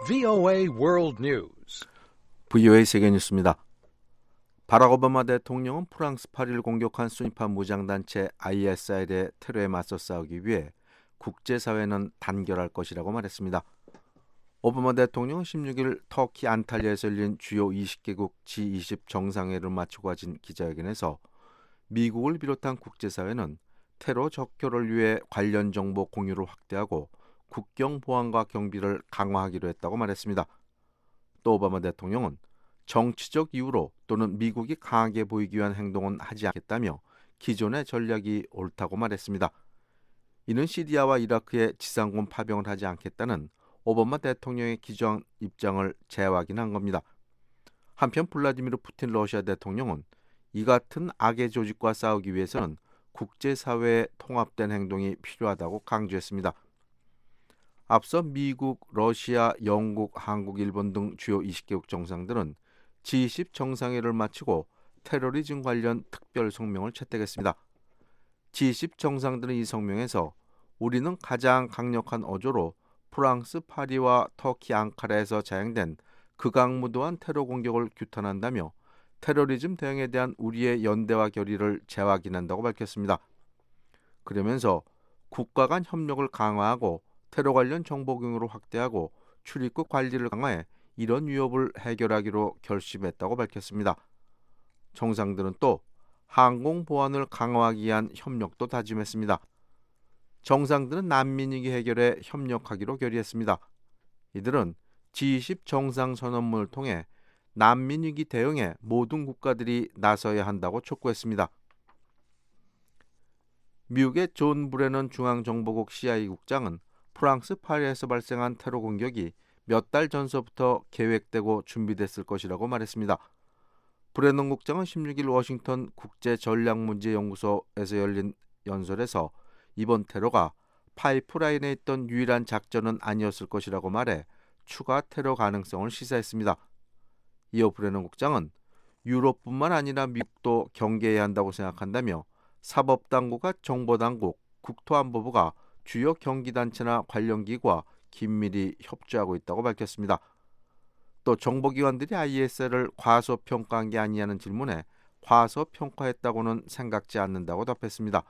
VOA World News. VOA 세계뉴스입니다. 바락 오바마 대통령은 프랑스 파리를 공격한 순위파 무장단체 ISIL의 테러에 맞서 싸우기 위해 국제사회는 단결할 것이라고 말했습니다. 오바마 대통령은 16일 터키 안탈리아에서 열린 주요 20개국 G20 정상회의를 마치고 가진 기자회견에서 미국을 비롯한 국제사회는 테러 적효를 위해 관련 정보 공유를 확대하고 국경 보안과 경비를 강화하기로 했다고 말했습니다. 또 오바마 대통령은 정치적 이유로 또는 미국이 강하게 보이기 위한 행동은 하지 않겠다며 기존의 전략이 옳다고 말했습니다. 이는 시리아와 이라크에 지상군 파병을 하지 않겠다는 오바마 대통령의 기존 입장을 재확인한 겁니다. 한편 블라디미르 푸틴 러시아 대통령은 이 같은 악의 조직과 싸우기 위해서는 국제사회의 통합된 행동이 필요하다고 강조했습니다. 앞서 미국, 러시아, 영국, 한국, 일본 등 주요 20개국 정상들은 G20 정상회의를 마치고 테러리즘 관련 특별 성명을 채택했습니다. G20 정상들은 이 성명에서 우리는 가장 강력한 어조로 프랑스 파리와 터키 앙카라에서 자행된 극악무도한 테러 공격을 규탄한다며 테러리즘 대응에 대한 우리의 연대와 결의를 재확인한다고 밝혔습니다. 그러면서 국가 간 협력을 강화하고 테러 관련 정보 공유를 확대하고 출입국 관리를 강화해 이런 위협을 해결하기로 결심했다고 밝혔습니다. 정상들은 또 항공 보안을 강화하기 위한 협력도 다짐했습니다. 정상들은 난민 위기 해결에 협력하기로 결의했습니다. 이들은 G20 정상 선언문을 통해 난민 위기 대응에 모든 국가들이 나서야 한다고 촉구했습니다. 미국의 존 브레넌 중앙정보국 CIA 국장은 프랑스 파리에서 발생한 테러 공격이 몇 달 전서부터 계획되고 준비됐을 것이라고 말했습니다. 브레넌 국장은 16일 워싱턴 국제전략문제연구소에서 열린 연설에서 이번 테러가 파이프라인에 있던 유일한 작전은 아니었을 것이라고 말해 추가 테러 가능성을 시사했습니다. 이어 브레넌 국장은 유럽뿐만 아니라 미국도 경계해야 한다고 생각한다며 사법당국과 정보당국, 국토안보부가 주요 경기단체나 관련 기구와 긴밀히 협조하고 있다고 밝혔습니다. 또 정보기관들이 ISL을 과소평가한 게 아니냐는 질문에 과소평가했다고는 생각지 않는다고 답했습니다.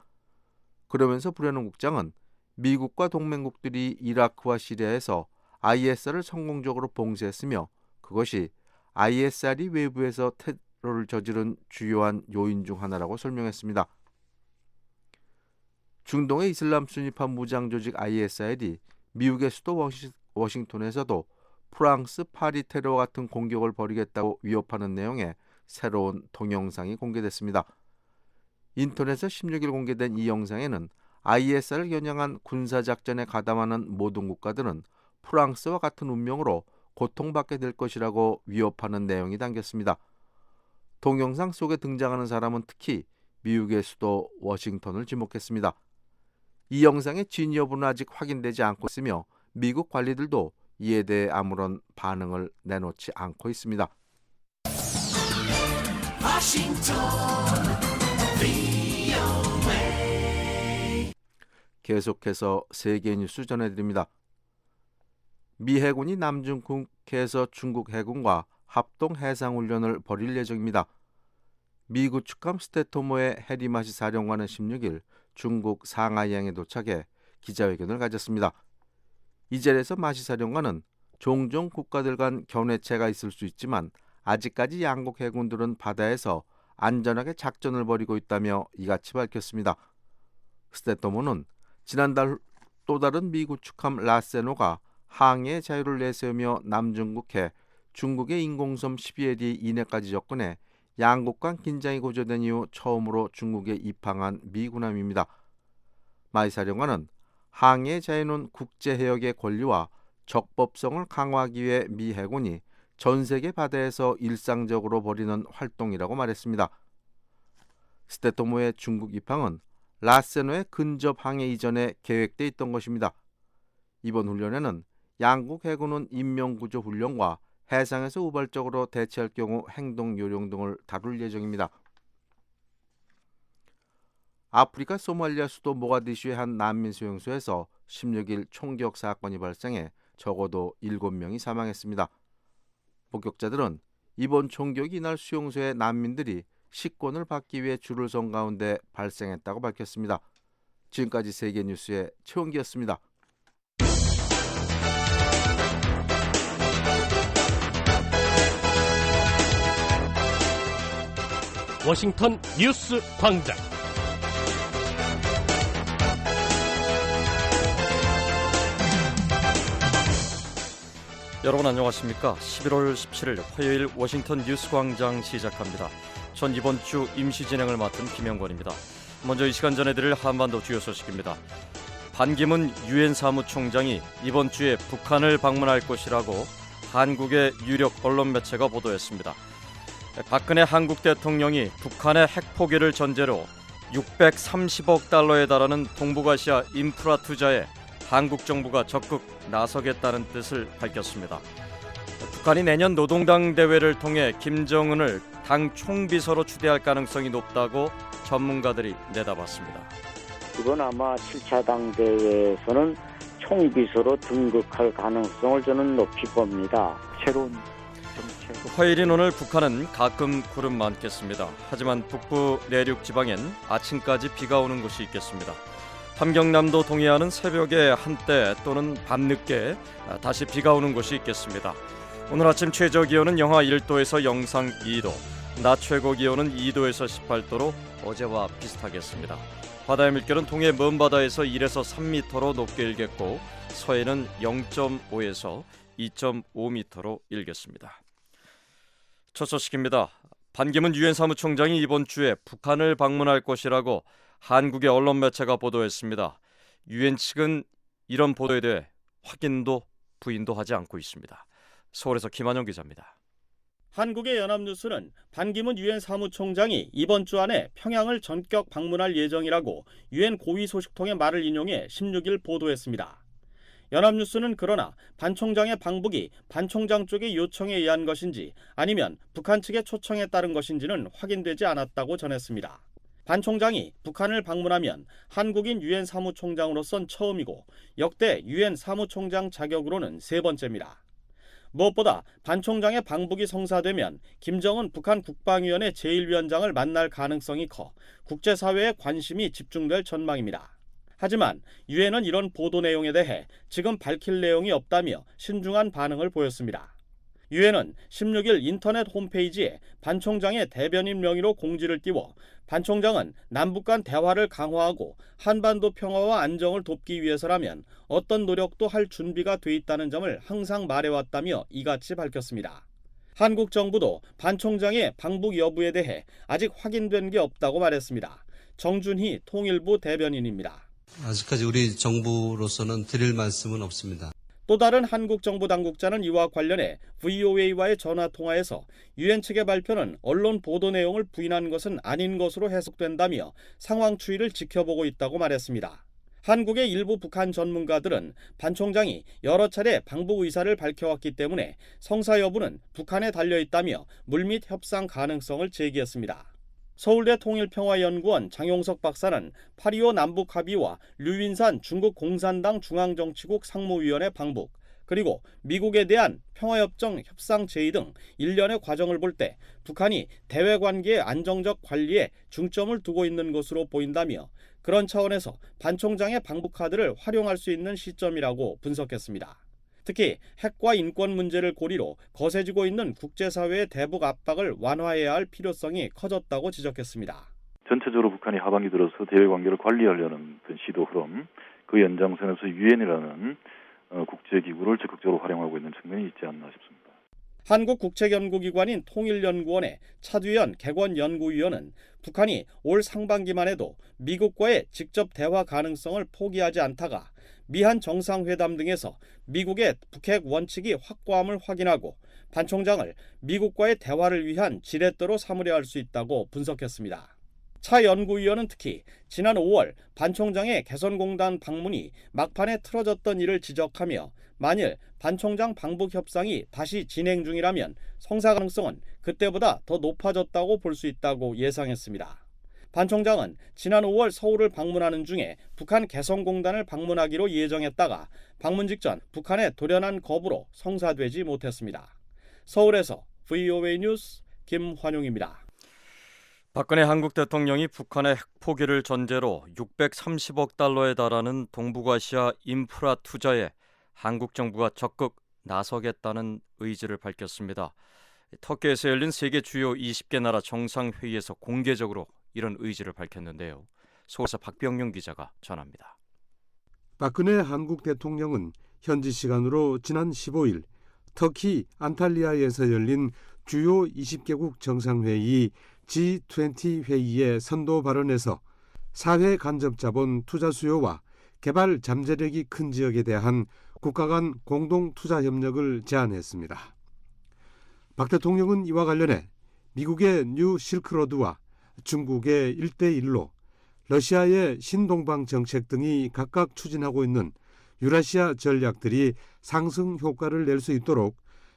그러면서 브레넌 국장은 미국과 동맹국들이 이라크와 시리아에서 ISL을 성공적으로 봉쇄했으며 그것이 ISL이 외부에서 테러를 저지른 주요한 요인 중 하나라고 설명했습니다. 중동의 이슬람 순위파 무장 조직 ISIL이 미국의 수도 워싱턴에서도 프랑스 파리 테러와 같은 공격을 벌이겠다고 위협하는 내용의 새로운 동영상이 공개됐습니다. 인터넷에 16일 공개된 이 영상에는 ISIL을 겨냥한 군사작전에 가담하는 모든 국가들은 프랑스와 같은 운명으로 고통받게 될 것이라고 위협하는 내용이 담겼습니다. 동영상 속에 등장하는 사람은 특히 미국의 수도 워싱턴을 지목했습니다. 이 영상의 진위 여부는 아직 확인되지 않고 있으며 미국 관리들도 이에 대해 아무런 반응을 내놓지 않고 있습니다. 계속해서 세계 뉴스 전해드립니다. 미 해군이 남중국해에서 중국 해군과 합동 해상훈련을 벌일 예정입니다. 미 구축함 스테토모의 해리마시 사령관은 16일 중국 상하이항에 도착해 기자회견을 가졌습니다. 이 자리에서 마시 사령관은 종종 국가들 간 견해체가 있을 수 있지만 아직까지 양국 해군들은 바다에서 안전하게 작전을 벌이고 있다며 이같이 밝혔습니다. 스테토모는 지난달 또 다른 미 구축함 라세노가 항해의 자유를 내세우며 남중국해 중국의 인공섬 12해리 이내까지 접근해 양국 간 긴장이 고조된 이후 처음으로 중국에 입항한 미 군함입니다. 마이 사령관은 항해의 자유는 국제해역의 권리와 적법성을 강화하기 위해 미 해군이 전 세계 바다에서 일상적으로 벌이는 활동이라고 말했습니다. 스테토모의 중국 입항은 라세노의 근접 항해 이전에 계획돼 있던 것입니다. 이번 훈련에는 양국 해군은 인명구조 훈련과 해상에서 우발적으로 대처할 경우 행동 요령 등을 다룰 예정입니다. 아프리카 소말리아 수도 모가디슈의 한 난민 수용소에서 16일 총격 사건이 발생해 적어도 7명이 사망했습니다. 목격자들은 이번 총격이 이날 수용소의 난민들이 식권을 받기 위해 줄을 선 가운데 발생했다고 밝혔습니다. 지금까지 세계뉴스의 최원기였습니다. 워싱턴 뉴스 광장. 여러분 안녕하십니까? 11월 17일 화요일 워싱턴 뉴스 광장 시작합니다. 전 이번 주 임시 진행을 맡은 김영권입니다. 먼저 이 시간 전해드릴 한반도 주요 소식입니다. 반기문 유엔 사무총장이 이번 주에 북한을 방문할 것이라고 한국의 유력 언론 매체가 보도했습니다. 박근혜 한국 대통령이 북한의 핵 포기를 전제로 630억 달러에 달하는 동북아시아 인프라 투자에 한국 정부가 적극 나서겠다는 뜻을 밝혔습니다. 북한이 내년 노동당 대회를 통해 김정은을 당 총비서로 추대할 가능성이 높다고 전문가들이 내다봤습니다. 이번 아마 7차 당대회에서는 총비서로 등극할 가능성을 저는 높이 봅니다. 새로운 정책. 화요일인 오늘 북한은 가끔 구름 많겠습니다. 하지만 북부 내륙 지방엔 아침까지 비가 오는 곳이 있겠습니다. 함경남도 동해안은 새벽에 한때 또는 밤늦게 다시 비가 오는 곳이 있겠습니다. 오늘 아침 최저 기온은 영하 1도에서 영상 2도, 낮 최고 기온은 2도에서 18도로 어제와 비슷하겠습니다. 바다의 물결은 동해 먼바다에서 1에서 3m로 높게 일겠고 서해는 0.5에서 2.5m로 일겠습니다. 첫 소식입니다. 반기문 유엔 사무총장이 이번 주에 북한을 방문할 것이라고 한국의 언론 매체가 보도했습니다. 유엔 측은 이런 보도에 대해 확인도 부인도 하지 않고 있습니다. 서울에서 김한영 기자입니다. 한국의 연합뉴스는 반기문 유엔 사무총장이 이번 주 안에 평양을 전격 방문할 예정이라고 유엔 고위 소식통의 말을 인용해 16일 보도했습니다. 연합뉴스는 그러나 반 총장의 방북이 반 총장 쪽의 요청에 의한 것인지 아니면 북한 측의 초청에 따른 것인지는 확인되지 않았다고 전했습니다. 반 총장이 북한을 방문하면 한국인 유엔 사무총장으로선 처음이고 역대 유엔 사무총장 자격으로는 세 번째입니다. 무엇보다 반 총장의 방북이 성사되면 김정은 북한 국방위원회 제1위원장을 만날 가능성이 커 국제사회의 관심이 집중될 전망입니다. 하지만 유엔은 이런 보도 내용에 대해 지금 밝힐 내용이 없다며 신중한 반응을 보였습니다. 유엔은 16일 인터넷 홈페이지에 반 총장의 대변인 명의로 공지를 띄워 반 총장은 남북 간 대화를 강화하고 한반도 평화와 안정을 돕기 위해서라면 어떤 노력도 할 준비가 돼 있다는 점을 항상 말해왔다며 이같이 밝혔습니다. 한국 정부도 반 총장의 방북 여부에 대해 아직 확인된 게 없다고 말했습니다. 정준희 통일부 대변인입니다. 아직까지 우리 정부로서는 드릴 말씀은 없습니다. 또 다른 한국 정부 당국자는 이와 관련해 VOA와의 전화통화에서 유엔 측의 발표는 언론 보도 내용을 부인한 것은 아닌 것으로 해석된다며 상황 추이를 지켜보고 있다고 말했습니다. 한국의 일부 북한 전문가들은 반 총장이 여러 차례 방북 의사를 밝혀왔기 때문에 성사 여부는 북한에 달려있다며 물밑 협상 가능성을 제기했습니다. 서울대 통일평화연구원 장용석 박사는 8.25 남북합의와 류윈산 중국 공산당 중앙정치국 상무위원회 방북, 그리고 미국에 대한 평화협정 협상 제의 등 일련의 과정을 볼 때 북한이 대외관계의 안정적 관리에 중점을 두고 있는 것으로 보인다며 그런 차원에서 반 총장의 방북 카드를 활용할 수 있는 시점이라고 분석했습니다. 특히 핵과 인권 문제를 고리로 거세지고 있는 국제사회의 대북 압박을 완화해야 할 필요성이 커졌다고 지적했습니다. 전체적으로 북한이 하반기 들어서 대외관계를 관리하려는 시도 흐름, 그 연장선에서 유엔이라는 국제기구를 적극적으로 활용하고 있는 측면이 있지 않나 싶습니다. 한국국책연구기관인 통일연구원의 차두현 객원연구위원은 북한이 올 상반기만 해도 미국과의 직접 대화 가능성을 포기하지 않다가 미한 정상회담 등에서 미국의 북핵 원칙이 확고함을 확인하고 반 총장을 미국과의 대화를 위한 지렛대로 삼으려 할 수 있다고 분석했습니다. 차 연구위원은 특히 지난 5월 반 총장의 개선공단 방문이 막판에 틀어졌던 일을 지적하며 만일 반 총장 방북 협상이 다시 진행 중이라면 성사 가능성은 그때보다 더 높아졌다고 볼 수 있다고 예상했습니다. 반 총장은 지난 5월 서울을 방문하는 중에 북한 개성공단을 방문하기로 예정했다가 방문 직전 북한의 돌연한 거부로 성사되지 못했습니다. 서울에서 VOA 뉴스 김환용입니다. 박근혜 한국 대통령이 북한의 핵포기를 전제로 630억 달러에 달하는 동북아시아 인프라 투자에 한국 정부가 적극 나서겠다는 의지를 밝혔습니다. 터키에서 열린 세계 주요 20개 나라 정상회의에서 공개적으로 이런 의지를 밝혔는데요. 서울서 박병용 기자가 전합니다. 박근혜 한국 대통령은 현지 시간으로 지난 15일 터키 안탈리아에서 열린 주요 20개국 정상회의 G20 회의의 선도 발언에서 사회 간접 자본 투자 수요와 개발 잠재력이 큰 지역에 대한 국가 간 공동 투자 협력을 제안했습니다. 박 대통령은 이와 관련해 미국의 뉴 실크로드와 중국의 1대1로 러시아의 신동방 정책 등이 각각 추진하고 있는 유라시아 전략들이 상승 효과를 낼 수 있도록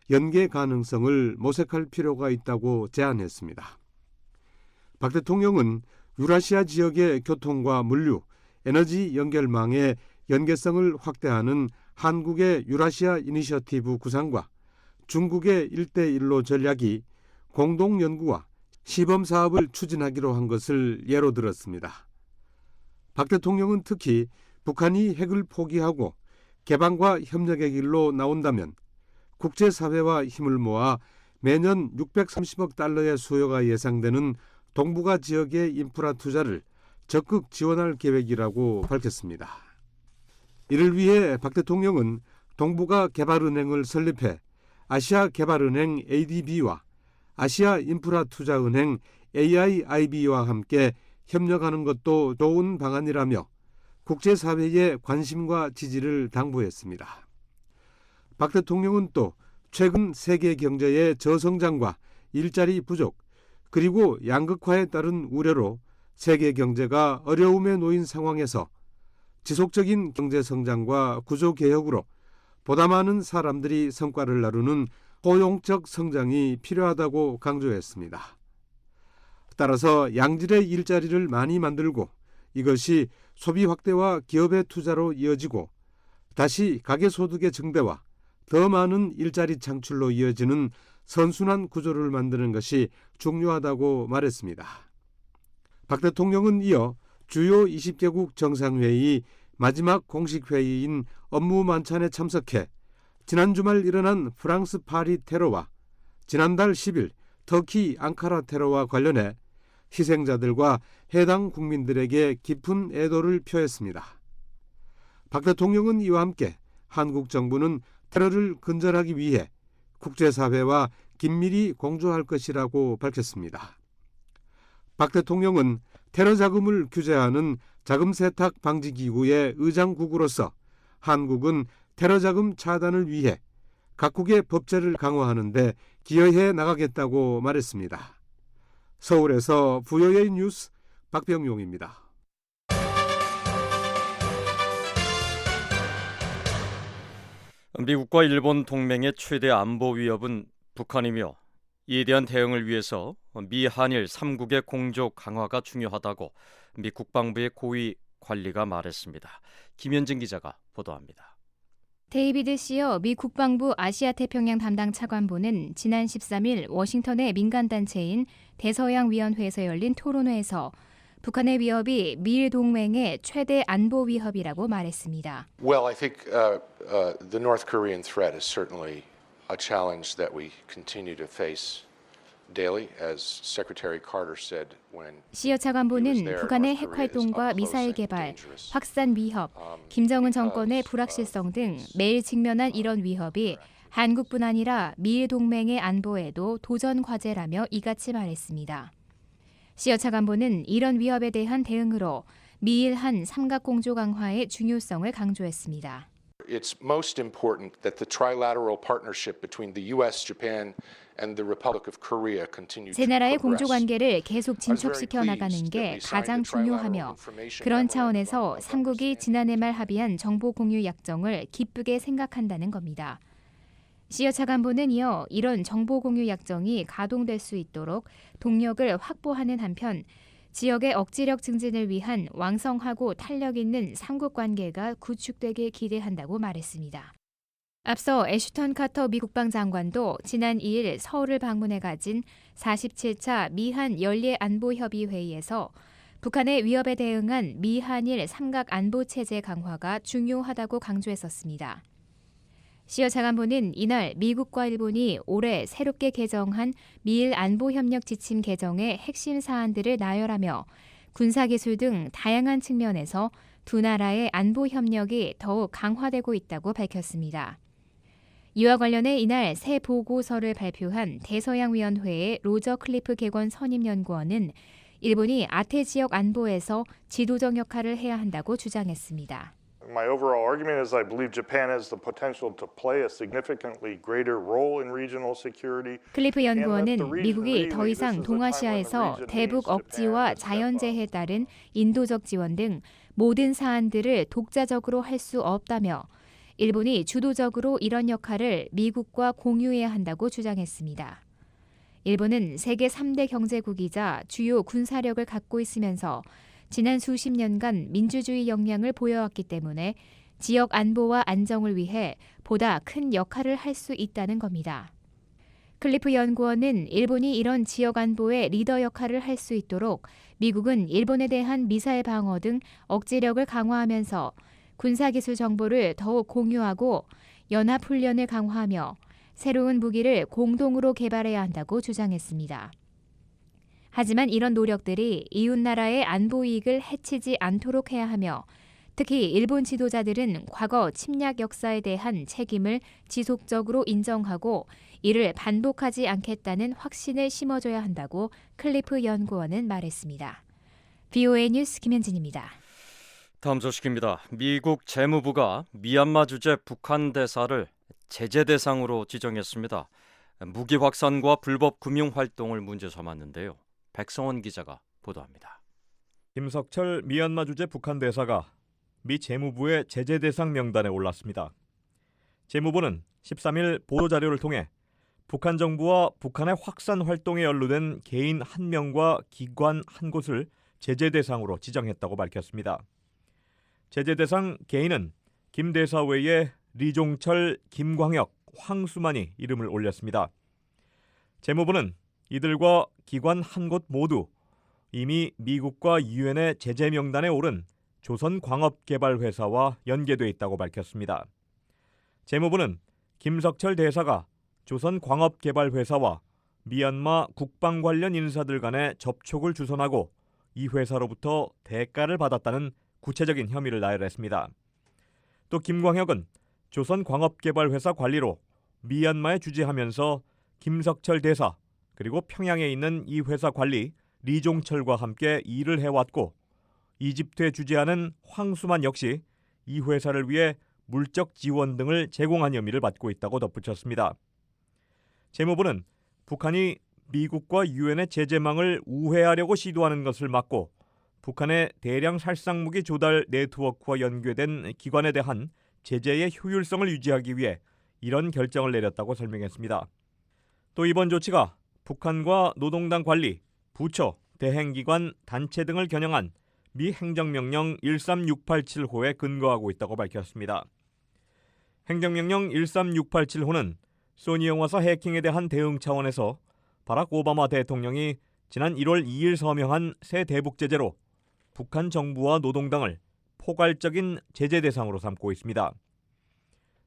연계 가능성을 모색할 필요가 있다고 제안했습니다. 박 대통령은 유라시아 지역의 교통과 물류, 에너지 연결망의 연계성을 확대하는 한국의 유라시아 이니셔티브 구상과 중국의 1대1로 전략이 공동 연구와 시범 사업을 추진하기로 한 것을 예로 들었습니다. 박 대통령은 특히 북한이 핵을 포기하고 개방과 협력의 길로 나온다면 국제사회와 힘을 모아 매년 630억 달러의 수요가 예상되는 동북아 지역의 인프라 투자를 적극 지원할 계획이라고 밝혔습니다. 이를 위해 박 대통령은 동북아 개발은행을 설립해 아시아개발은행 ADB와 아시아인프라투자은행 AIIB와 함께 협력하는 것도 좋은 방안이라며 국제사회의 관심과 지지를 당부했습니다. 박 대통령은 또 최근 세계 경제의 저성장과 일자리 부족 그리고 양극화에 따른 우려로 세계 경제가 어려움에 놓인 상황에서 지속적인 경제 성장과 구조 개혁으로 보다 많은 사람들이 성과를 나누는 포용적 성장이 필요하다고 강조했습니다. 따라서 양질의 일자리를 많이 만들고 이것이 소비 확대와 기업의 투자로 이어지고 다시 가계소득의 증대와 더 많은 일자리 창출로 이어지는 선순환 구조를 만드는 것이 중요하다고 말했습니다. 박 대통령은 이어 주요 20개국 정상회의 마지막 공식 회의인 업무 만찬에 참석해 지난 주말 일어난 프랑스 파리 테러와 지난달 10일 터키 앙카라 테러와 관련해 희생자들과 해당 국민들에게 깊은 애도를 표했습니다. 박 대통령은 이와 함께 한국 정부는 테러를 근절하기 위해 국제사회와 긴밀히 공조할 것이라고 밝혔습니다. 박 대통령은 테러 자금을 규제하는 자금세탁 방지기구의 의장국으로서 한국은 테러 자금 차단을 위해 각국의 법제를 강화하는 데 기여해 나가겠다고 말했습니다. 서울에서 VOA 뉴스 박병용입니다. 미국과 일본 동맹의 최대 안보 위협은 북한이며 이에 대한 대응을 위해서 미 한일 3국의 공조 강화가 중요하다고 미 국방부의 고위 관리가 말했습니다. 김현진 기자가 보도합니다. 데이비드 시어 미 국방부 아시아태평양 담당 차관보는 지난 13일 워싱턴의 민간단체인 대서양위원회에서 열린 토론회에서 북한의 위협이 미일 동맹의 최대 안보 위협이라고 말했습니다. Well, I think the North Korean threat is certainly a challenge that we continue to face daily, as Secretary Carter said when 시어 차관보는 북한의 핵 활동과 미사일 개발, 확산 위협, 김정은 정권의 불확실성 등 매일 직면한 이런 위협이 한국뿐 아니라 미일 동맹의 안보에도 도전 과제라며 이같이 말했습니다. 시어 차관보는 이런 위협에 대한 대응으로 미일 한 삼각공조 강화의 중요성을 강조했습니다. It's most important that the trilateral partnership between the U.S., Japan, and the Republic of Korea continue to 세 나라의 progress. 공조 관계를 계속 진척시켜 나가는 게 가장 중요하며 그런 차원에서 3국이 지난해 말 합의한 정보 공유 약정을 기쁘게 생각한다는 겁니다. 시어 차관보는 이어 이런 정보 공유 약정이 가동될 수 있도록 동력을 확보하는 한편 지역의 억지력 증진을 위한 왕성하고 탄력 있는 삼국 관계가 구축되길 기대한다고 말했습니다. 앞서 애슈턴 카터 미국 방장관도 지난 2일 서울을 방문해 가진 47차 미한 연례안보협의회의에서 북한의 위협에 대응한 미한일 삼각 안보체제 강화가 중요하다고 강조했었습니다. 시어 차관보는 이날 미국과 일본이 올해 새롭게 개정한 미일 안보협력 지침 개정의 핵심 사안들을 나열하며 군사기술 등 다양한 측면에서 두 나라의 안보협력이 더욱 강화되고 있다고 밝혔습니다. 이와 관련해 이날 새 보고서를 발표한 대서양위원회의 로저 클리프 객원 선임연구원은 일본이 아태 지역 안보에서 지도적 역할을 해야 한다고 주장했습니다. My overall argument is I believe Japan has the potential to play a significantly greater role in regional security. 클리프 연구원은 미국이 더 이상 동아시아에서 대북 억지와 자연재해에 따른 인도적 지원 등 모든 사안들을 독자적으로 할 수 없다며 일본이 주도적으로 이런 역할을 미국과 공유해야 한다고 주장했습니다. 일본은 세계 3대 경제국이자 주요 군사력을 갖고 있으면서 지난 수십 년간 민주주의 역량을 보여왔기 때문에 지역 안보와 안정을 위해 보다 큰 역할을 할 수 있다는 겁니다. 클리프 연구원은 일본이 이런 지역 안보의 리더 역할을 할 수 있도록 미국은 일본에 대한 미사일 방어 등 억지력을 강화하면서 군사기술 정보를 더욱 공유하고 연합훈련을 강화하며 새로운 무기를 공동으로 개발해야 한다고 주장했습니다. 하지만 이런 노력들이 이웃나라의 안보 이익을 해치지 않도록 해야 하며 특히 일본 지도자들은 과거 침략 역사에 대한 책임을 지속적으로 인정하고 이를 반복하지 않겠다는 확신을 심어줘야 한다고 클리프 연구원은 말했습니다. VOA 뉴스 김현진입니다. 다음 소식입니다. 미국 재무부가 미얀마 주재 북한 대사를 제재 대상으로 지정했습니다. 무기 확산과 불법 금융 활동을 문제 삼았는데요. 백성원 기자가 보도합니다. 김석철 미얀마 주재 북한 대사가 미 재무부의 제재 대상 명단에 올랐습니다. 재무부는 13일 보도자료를 통해 북한 정부와 북한의 확산 활동에 연루된 개인 1명과 기관 1곳을 제재 대상으로 지정했다고 밝혔습니다. 제재 대상 개인은 김 대사 외에 리종철, 김광혁, 황수만이 이름을 올렸습니다. 재무부는 이들과 기관 1곳 모두 이미 미국과 유엔의 제재 명단에 오른 조선광업개발회사와 연계돼 있다고 밝혔습니다. 재무부는 김석철 대사가 조선광업개발회사와 미얀마 국방 관련 인사들 간의 접촉을 주선하고 이 회사로부터 대가를 받았다는 구체적인 혐의를 나열했습니다. 또 김광혁은 조선광업개발회사 관리로 미얀마에 주재하면서 김석철 대사 그리고 평양에 있는 이 회사 관리 리종철과 함께 일을 해왔고 이집트에 주재하는 황수만 역시 이 회사를 위해 물적 지원 등을 제공한 혐의를 받고 있다고 덧붙였습니다. 재무부는 북한이 미국과 유엔의 제재망을 우회하려고 시도하는 것을 막고 북한의 대량 살상무기 조달 네트워크와 연계된 기관에 대한 제재의 효율성을 유지하기 위해 이런 결정을 내렸다고 설명했습니다. 또 이번 조치가 북한과 노동당 관리, 부처, 대행기관, 단체 등을 겨냥한 미 행정명령 13687호에 근거하고 있다고 밝혔습니다. 행정명령 13687호는 소니 영화사 해킹에 대한 대응 차원에서 바락 오바마 대통령이 지난 1월 2일 서명한 새 대북 제재로 북한 정부와 노동당을 포괄적인 제재 대상으로 삼고 있습니다.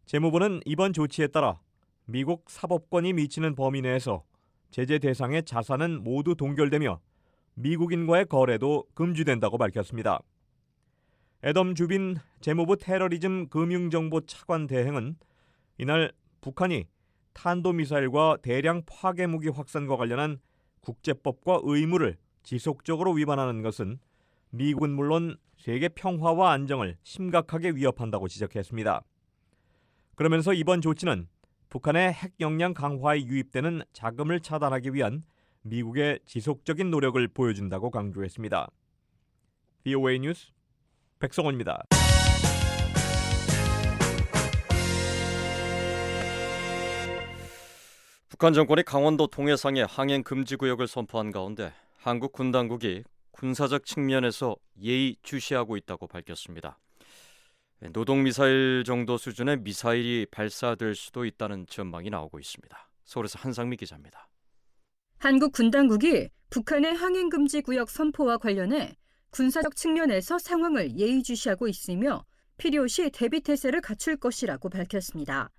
재무부는 이번 조치에 따라 미국 사법권이 미치는 범위 내에서 제재 대상의 자산은 모두 동결되며 미국인과의 거래도 금지된다고 밝혔습니다. 애덤 주빈 재무부 테러리즘 금융정보 차관 대행은 이날 북한이 탄도미사일과 대량 파괴무기 확산과 관련한 국제법과 의무를 지속적으로 위반하는 것은 미국은 물론 세계 평화와 안정을 심각하게 위협한다고 지적했습니다. 그러면서 이번 조치는 북한의 핵 역량 강화에 유입되는 자금을 차단하기 위한 미국의 지속적인 노력을 보여준다고 강조했습니다. VOA 뉴스 백성원입니다. 북한 정권이 강원도 동해상에 항행 금지 구역을 선포한 가운데 한국 군 당국이 군사적 측면에서 예의주시하고 있다고 밝혔습니다. 노동미사일 정도 수준의 미사일이 발사될 수도 있다는 전망이 나오고 있습니다. 서울에서 한상미 기자입니다. 한국 군 당국이 북한의 항행금지구역 선포와 관련해 군사적 측면에서 상황을 예의주시하고 있으며 필요시 대비태세를 갖출 것이라고 밝혔습니다.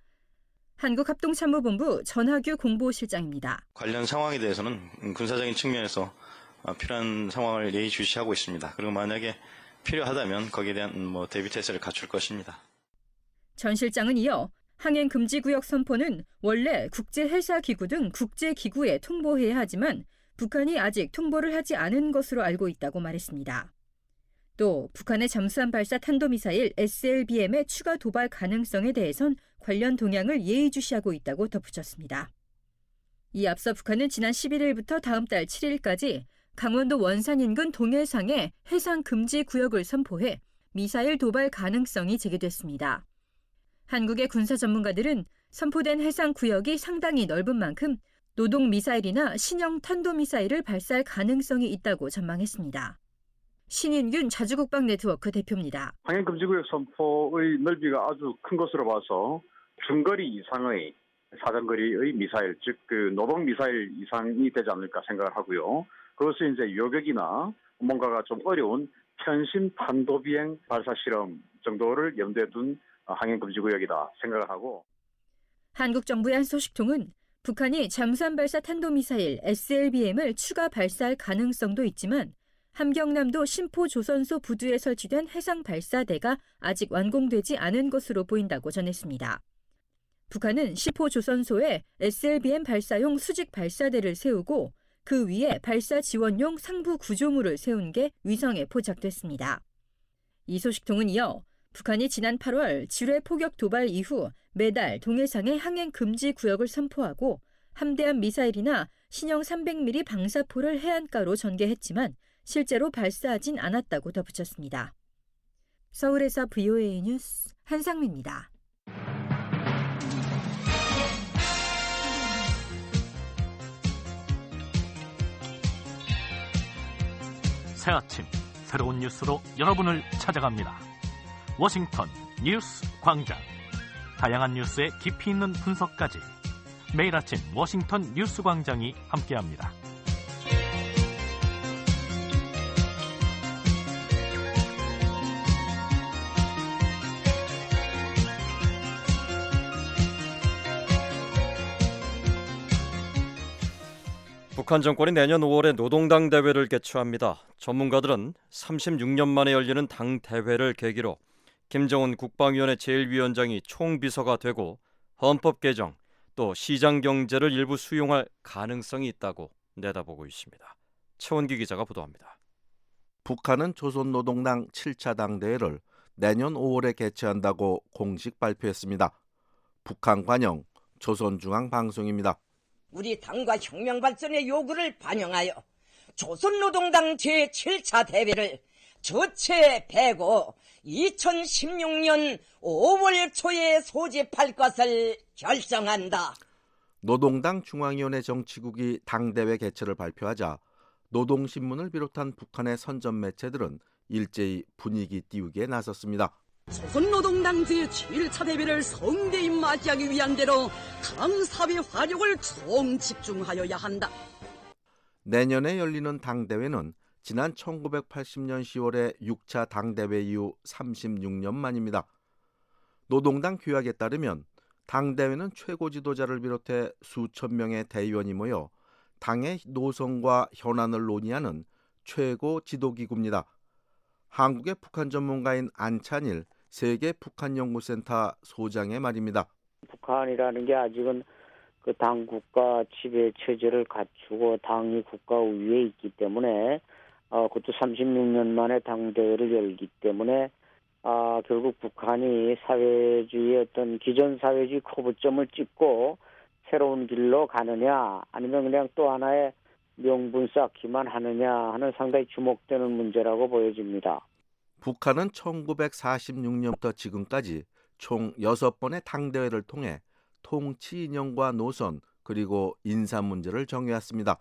한국합동참모본부 전하규 공보실장입니다. 관련 상황에 대해서는 군사적인 측면에서 필요한 상황을 예의주시하고 있습니다. 그리고 만약에 필요하다면 거기에 대한 대비태세를 갖출 것입니다. 전 실장은 이어 항행금지구역 선포는 원래 국제해사기구 등 국제기구에 통보해야 하지만 북한이 아직 통보를 하지 않은 것으로 알고 있다고 말했습니다. 또 북한의 잠수함 발사 탄도미사일 SLBM의 추가 도발 가능성에 대해선 관련 동향을 예의주시하고 있다고 덧붙였습니다. 이 앞서 북한은 지난 11일부터 다음 달 7일까지 강원도 원산 인근 동해상에 해상금지구역을 선포해 미사일 도발 가능성이 제기됐습니다. 한국의 군사 전문가들은 선포된 해상구역이 상당히 넓은 만큼 노동미사일이나 신형 탄도미사일을 발사할 가능성이 있다고 전망했습니다. 신인균 자주국방네트워크 대표입니다. 항행금지구역 선포의 넓이가 아주 큰 것으로 봐서 중거리 이상의 사정거리의 미사일, 즉 노동미사일 이상이 되지 않을까 생각을 하고요. 그것은 이제 요격이나 뭔가가 좀 어려운 편심 탄도비행 발사 실험 정도를 염두에 둔 항행금지구역이다 생각을 하고. 한국 정부의 한 소식통은 북한이 잠수함 발사 탄도미사일 SLBM을 추가 발사할 가능성도 있지만 함경남도 신포조선소 부두에 설치된 해상 발사대가 아직 완공되지 않은 것으로 보인다고 전했습니다. 북한은 신포조선소에 SLBM 발사용 수직 발사대를 세우고 그 위에 발사 지원용 상부 구조물을 세운 게 위성에 포착됐습니다. 이 소식통은 이어 북한이 지난 8월 지뢰 포격 도발 이후 매달 동해상에 항행 금지 구역을 선포하고 함대함 미사일이나 신형 300mm 방사포를 해안가로 전개했지만 실제로 발사하진 않았다고 덧붙였습니다. 서울에서 VOA 뉴스 한상미입니다. 새 아침 새로운 뉴스로 여러분을 찾아갑니다. 워싱턴 뉴스 광장. 다양한 뉴스의 깊이 있는 분석까지 매일 아침 워싱턴 뉴스 광장이 함께합니다. 북한 정권이 내년 5월에 노동당 대회를 개최합니다. 전문가들은 36년 만에 열리는 당 대회를 계기로 김정은 국방위원회 제1위원장이 총비서가 되고 헌법 개정 또 시장 경제를 일부 수용할 가능성이 있다고 내다보고 있습니다. 최원기 기자가 보도합니다. 북한은 조선노동당 7차 당대회를 내년 5월에 개최한다고 공식 발표했습니다. 북한 관영 조선중앙방송입니다. 우리 당과 혁명 발전의 요구를 반영하여 조선노동당 제7차 대회를 저체 배고 2016년 5월 초에 소집할 것을 결정한다. 노동당 중앙위원회 정치국이 당대회 개최를 발표하자 노동신문을 비롯한 북한의 선전 매체들은 일제히 분위기 띄우기에 나섰습니다. 조선노동당 제7차 대회를 성대히 맞이하기 위한 대로 당 사회 화력을 총집중하여야 한다. 내년에 열리는 당대회는 지난 1980년 10월에 6차 당대회 이후 36년 만입니다. 노동당 규약에 따르면 당대회는 최고 지도자를 비롯해 수천 명의 대의원이 모여 당의 노선과 현안을 논의하는 최고 지도기구입니다. 한국의 북한 전문가인 안찬일 세계 북한연구센터 소장의 말입니다. 북한이라는 게 아직은 그 당국가 지배 체제를 갖추고 당이 국가 위에 있기 때문에 그것도 36년 만에 당대회를 열기 때문에 결국 북한이 사회주의의 어떤 기존 사회주의 커브점을 찍고 새로운 길로 가느냐 아니면 그냥 또 하나의 명분 쌓기만 하느냐 하는 상당히 주목되는 문제라고 보여집니다. 북한은 1946년부터 지금까지 총 6번의 당대회를 통해 통치 이념과 노선 그리고 인사 문제를 정해왔습니다.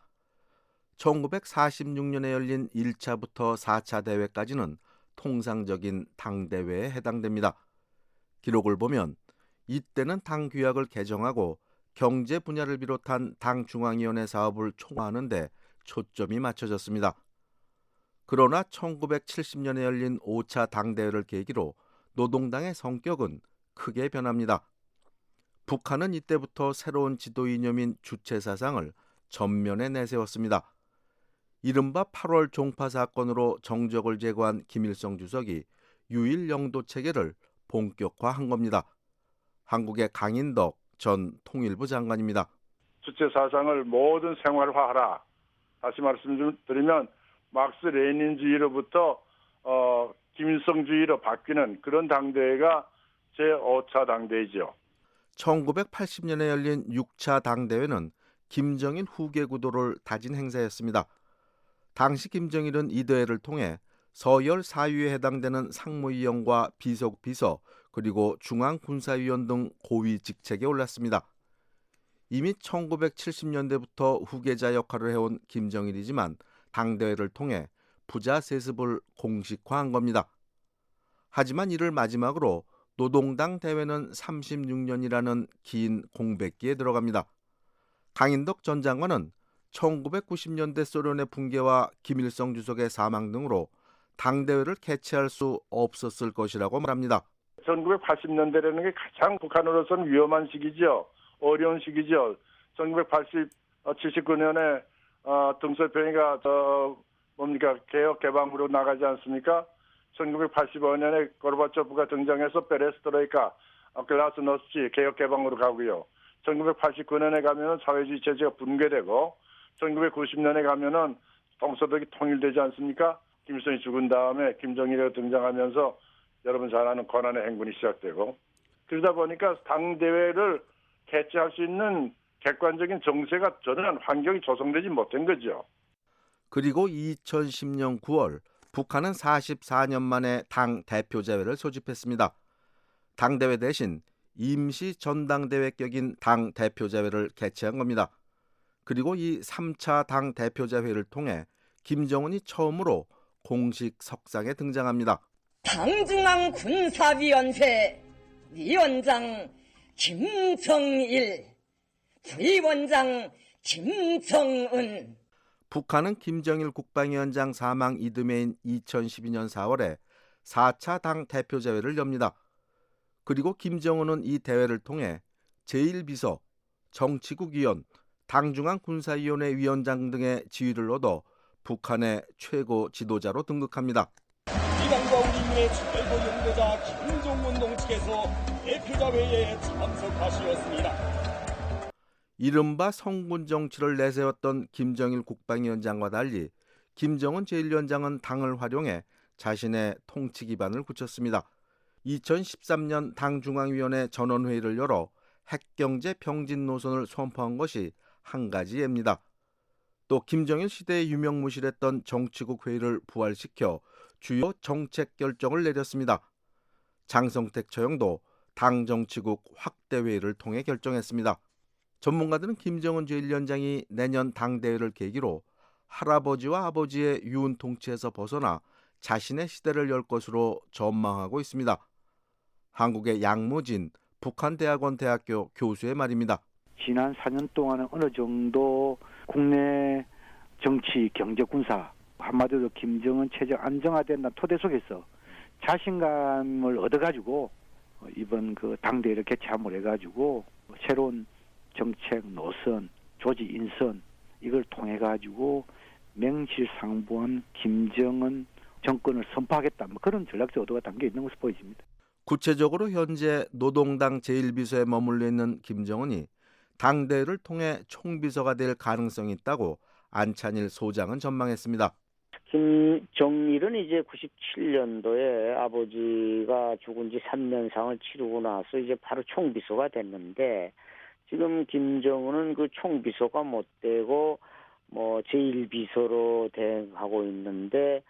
1946년에 열린 1차부터 4차 대회까지는 통상적인 당대회에 해당됩니다. 기록을 보면 이때는 당 규약을 개정하고 경제 분야를 비롯한 당 중앙위원회 사업을 총괄하는 데 초점이 맞춰졌습니다. 그러나 1970년에 열린 5차 당대회를 계기로 노동당의 성격은 크게 변합니다. 북한은 이때부터 새로운 지도 이념인 주체사상을 전면에 내세웠습니다. 이른바 8월 종파 사건으로 정적을 제거한 김일성 주석이 유일 영도 체계를 본격화한 겁니다. 한국의 강인덕 전 통일부 장관입니다. 주체 사상을 모든 생활화하라. 다시 말씀드리면 막스 레닌주의로부터 김일성주의로 바뀌는 그런 당대회가 제5차 당대회죠. 1980년에 열린 6차 당대회는 김정일 후계 구도를 다진 행사였습니다. 당시 김정일은 이 대회를 통해 서열 4위에 해당되는 상무위원과 비서국비서 그리고 중앙군사위원 등 고위 직책에 올랐습니다. 이미 1970년대부터 후계자 역할을 해온 김정일이지만 당대회를 통해 부자 세습을 공식화한 겁니다. 하지만 이를 마지막으로 노동당 대회는 36년이라는 긴 공백기에 들어갑니다. 강인덕 전 장관은 1990년대 소련의 붕괴와 김일성 주석의 사망 등으로 당대회를 개최할 수 없었을 것이라고 말합니다. 1980년대라는 게 가장 북한으로서는 위험한 시기죠. 어려운 시기죠. 79년에 등소평이가 개혁 개방으로 나가지 않습니까? 1985년에 고르바초프가 등장해서 페레스트로이카, 글라스노스치 개혁 개방으로 가고요. 1989년에 가면은 사회주의 체제가 붕괴되고 1990년에 가면은 동서독이 통일되지 않습니까? 김일성이 죽은 다음에 김정일이 등장하면서 여러분 잘 아는 권한의 행군이 시작되고 그러다 보니까 당대회를 개최할 수 있는 객관적인 정세가 전혀 환경이 조성되지 못한 거죠. 그리고 2010년 9월 북한은 44년 만에 당 대표자회를 소집했습니다. 당대회 대신 임시 전당대회격인 당 대표자회를 개최한 겁니다. 그리고 이 3차 당 대표자회를 통해 김정은이 처음으로 공식 석상에 등장합니다. 당중앙 군사위원회 위원장 김정일, 부위원장 김정은. 북한은 김정일 국방위원장 사망 이듬해인 2012년 4월에 4차 당 대표자회를 엽니다. 그리고 김정은은 이 대회를 통해 제1비서, 정치국위원, 당중앙군사위원회 위원장 등의 지위를 얻어 북한의 최고 지도자로 등극합니다. 이 당과 우리의 최고 영도자 김정은 동측에서 대표자회에 참석하시었습니다. 이른바 성군 정치를 내세웠던 김정일 국방위원장과 달리 김정은 제1위원장은 당을 활용해 자신의 통치 기반을 굳혔습니다. 2013년 당중앙위원회 전원회의를 열어 핵경제 병진 노선을 선포한 것이 한 가지 예입니다. 또 김정일 시대에 유명무실했던 정치국 회의를 부활시켜 주요 정책 결정을 내렸습니다. 장성택 처형도 당 정치국 확대 회의를 통해 결정했습니다. 전문가들은 김정은 제1위원장이 내년 당대회를 계기로 할아버지와 아버지의 유은 통치에서 벗어나 자신의 시대를 열 것으로 전망하고 있습니다. 한국의 양무진 북한대학원 대학교 교수의 말입니다. 지난 4년 동안은 어느 정도 국내 정치, 경제, 군사 한마디로 김정은 체제 안정화된다는 토대 속에서 자신감을 얻어가지고 이번 그 당대회를 개최함을 해가지고 새로운 정책 노선, 조직 인선 이걸 통해 가지고 명실상부한 김정은 정권을 선포하겠다 그런 전략적 의도가 담겨 있는 것으로 보여집니다. 구체적으로 현재 노동당 제1비서에 머물러 있는 김정은이 당대회를 통해 총비서가 될 가능성이 있다고 안찬일 소장은 전망했습니다. 김정일은 이제 97년도에 아버지가 죽은 지 3년상을 치르고 나서 이제 바로 총비서가 됐는데 지금 김정은은 그 총비서가 못 되고 제1비서로 대행하고 있는데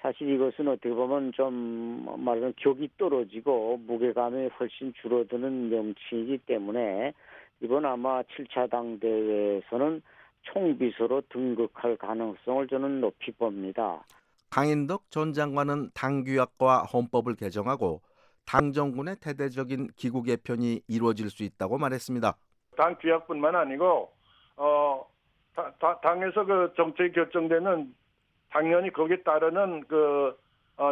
사실 이것은 어떻게 보면 좀 말하자면 격이 떨어지고 무게감이 훨씬 줄어드는 명칭이기 때문에 이번 아마 7차 당대회에서는 총비서로 등극할 가능성을 저는 높이 봅니다. 강인덕 전 장관은 당규약과 헌법을 개정하고 당정군의 대대적인 기구 개편이 이루어질 수 있다고 말했습니다. 당 규약뿐만 아니고 당에서 그 정책이 결정되는 당연히 거기에 따르는 그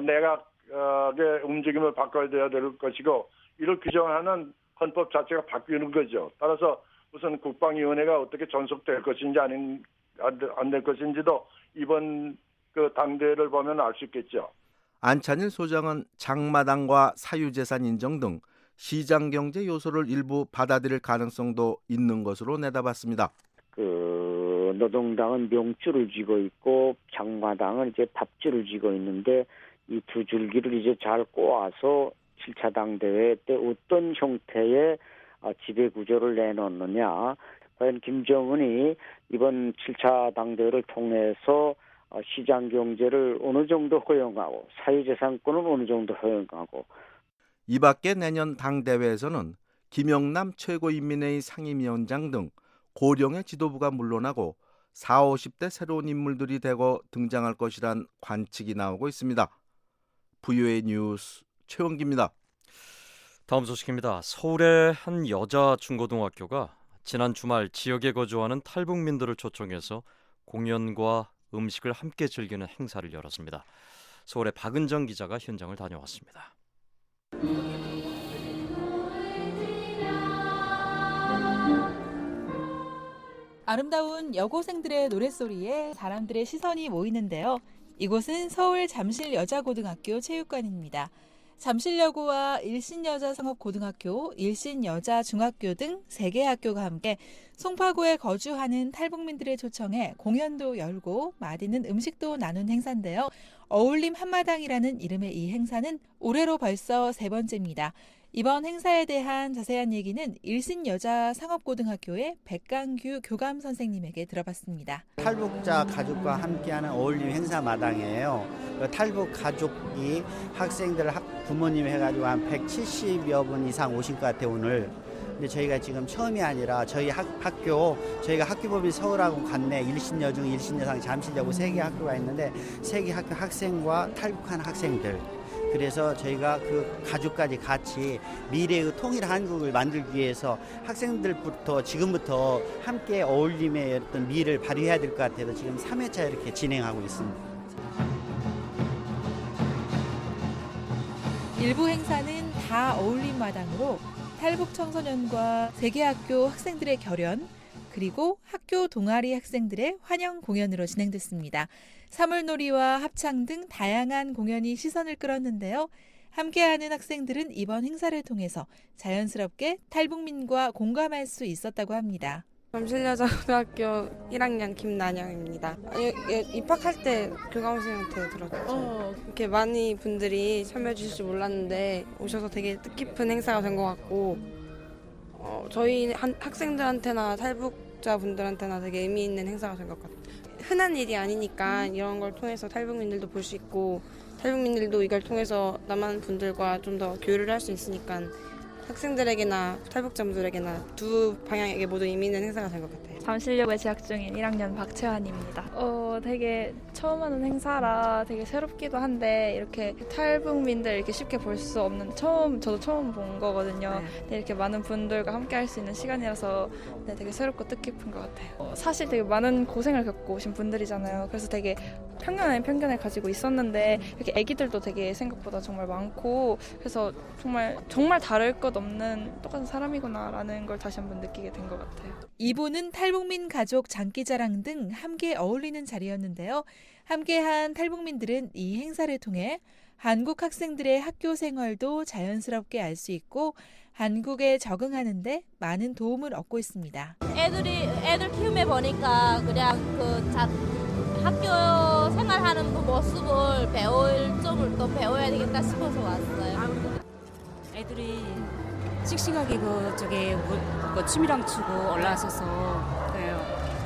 내각의 움직임을 바꿔야 될 것이고 이를 규정하는 헌법 자체가 바뀌는 거죠. 따라서 무슨 국방위원회가 어떻게 존속될 것인지 안 될 것인지도 이번 그 당대회를 보면 알 수 있겠죠. 안찬일 소장은 장마당과 사유재산 인정 등 시장경제 요소를 일부 받아들일 가능성도 있는 것으로 내다봤습니다. 그 노동당은 명줄을 쥐고 있고 장마당은 이제 밥줄을 쥐고 있는데 이 두 줄기를 이제 잘 꼬아서 7차 당대회 때 어떤 형태의 지배 구조를 내놓느냐. 과연 김정은이 이번 7차 당대회를 통해서 시장 경제를 어느 정도 허용하고 사유재산권은 어느 정도 허용하고 이 밖에 내년 당대회에서는 김영남 최고인민회의 상임위원장 등 고령의 지도부가 물러나고 40, 50대 새로운 인물들이 대거 등장할 것이란 관측이 나오고 있습니다. VOA 뉴스 최원기입니다. 다음 소식입니다. 서울의 한 여자 중고등학교가 지난 주말 지역에 거주하는 탈북민들을 초청해서 공연과 음식을 함께 즐기는 행사를 열었습니다. 서울의 박은정 기자가 현장을 다녀왔습니다. 아름다운 여고생들의 노랫소리에 사람들의 시선이 모이는데요. 이곳은 서울 잠실여자고등학교 체육관입니다. 잠실여고와 일신여자상업고등학교, 일신여자중학교 등 3개 학교가 함께 송파구에 거주하는 탈북민들을 초청해 공연도 열고 맛있는 음식도 나눈 행사인데요. 어울림 한마당이라는 이름의 이 행사는 올해로 벌써 3번째입니다. 이번 행사에 대한 자세한 얘기는 일신여자상업고등학교의 백강규 교감 선생님에게 들어봤습니다. 탈북자 가족과 함께하는 어울림 행사 마당이에요. 탈북 가족이 학생들 부모님 해가지고 한 170여 분 이상 오신 것 같아요 오늘. 근데 저희가 지금 처음이 아니라 저희 저희가 학교법인 서울하고 관내 일신여중, 일신여상, 잠실여고 3개 학교가 있는데 3개 학교 학생과 탈북한 학생들. 그래서 저희가 그 가족까지 같이 미래의 통일 한국을 만들기 위해서 학생들부터 지금부터 함께 어울림의 어떤 미를 발휘해야 될 것 같아서 지금 3회차 이렇게 진행하고 있습니다. 일부 행사는 다 어울림 마당으로 탈북 청소년과 3개 학교 학생들의 결연, 그리고 학교 동아리 학생들의 환영 공연으로 진행됐습니다. 사물놀이와 합창 등 다양한 공연이 시선을 끌었는데요. 함께하는 학생들은 이번 행사를 통해서 자연스럽게 탈북민과 공감할 수 있었다고 합니다. 잠실여자고등학교 1학년 김난영입니다. 입학할 때 교감 선생님한테 들었죠. 이렇게 많이 분들이 참여해 주실 줄 몰랐는데 오셔서 되게 뜻깊은 행사가 된 것 같고 저희 학생들한테나 탈북자분들한테나 되게 의미 있는 행사가 된 것 같아요. 흔한 일이 아니니까 이런 걸 통해서 탈북민들도 볼 수 있고 탈북민들도 이걸 통해서 남한 분들과 좀 더 교류를 할 수 있으니까 학생들에게나 탈북자분들에게나 두 방향에게 모두 의미 있는 행사가 된 것 같아요. 잠실여고에 재학 중인 1학년 박채환입니다. 되게 처음 하는 행사라 되게 새롭기도 한데 이렇게 탈북민들 이렇게 쉽게 볼 수 없는 저도 처음 본 거거든요. 네, 이렇게 많은 분들과 함께 할 수 있는 시간이라서 되게 새롭고 뜻깊은 것 같아요. 사실 되게 많은 고생을 겪고 오신 분들이잖아요. 그래서 되게 편견 아닌 편견을 가지고 있었는데 이렇게 애기들도 되게 생각보다 정말 많고 그래서 정말 다를 것 없는 똑같은 사람이구나라는 걸 다시 한번 느끼게 된 것 같아요. 2부는 탈북민 가족 장기자랑 등 함께 어울리는 자리였는데요. 함께한 탈북민들은 이 행사를 통해 한국 학생들의 학교 생활도 자연스럽게 알 수 있고 한국에 적응하는 데 많은 도움을 얻고 있습니다. 애들 키움해 보니까 그냥 학교 생활하는 그 모습을 배울 점을 또 배워야 되겠다 싶어서 왔어요. 애들이 씩씩하게 춤이랑 추고 올라서서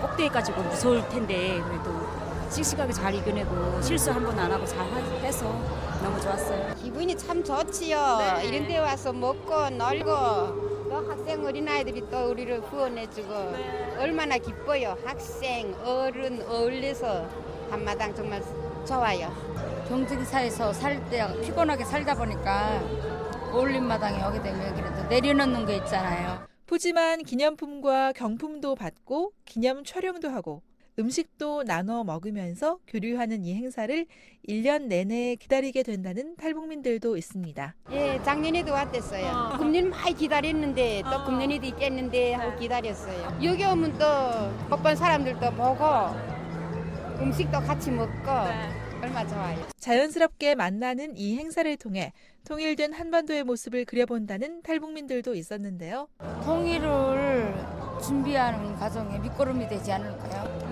꼭대기까지 무서울 텐데 그래도 씩씩하게 잘 이겨내고 실수 한 번 안 하고 잘 해서 너무 좋았어요. 기분이 참 좋지요. 네. 이런 데 와서 먹고 놀고 또 학생 어린아이들이 또 우리를 후원해주고 얼마나 기뻐요. 학생, 어른 어울려서 한마당 정말 좋아요. 경쟁사에서 살 때 피곤하게 살다 보니까 어울림마당에 오게 되면 그래도 내려놓는 게 있잖아요. 푸짐한 기념품과 경품도 받고 기념 촬영도 하고 음식도 나눠 먹으면서 교류하는 이 행사를 1년 내내 기다리게 된다는 탈북민들도 있습니다. 예, 작년에도 왔댔어요. 금년 많이 기다렸는데 또 금년에도 있겠는데 하고 기다렸어요. 여기 오면 또 못 본 사람들도 보고 음식도 같이 먹고 얼마 좋아요. 자연스럽게 만나는 이 행사를 통해 통일된 한반도의 모습을 그려본다는 탈북민들도 있었는데요. 통일을 준비하는 과정에 밑거름이 되지 않을까요?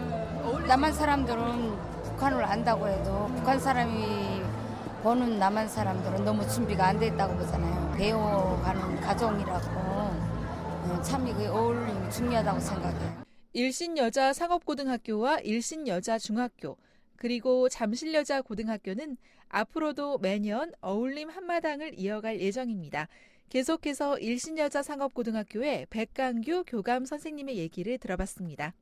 남한 사람들은 북한을 안다고 해도 북한 사람이 보는 남한 사람들은 너무 준비가 안 돼 있다고 보잖아요. 배워가는 과정이라고 참 이게 어울림이 중요하다고 생각해요. 일신여자상업고등학교와 일신여자중학교 그리고 잠실여자고등학교는 앞으로도 매년 어울림 한마당을 이어갈 예정입니다. 계속해서 일신여자상업고등학교의 백강규 교감 선생님의 얘기를 들어봤습니다.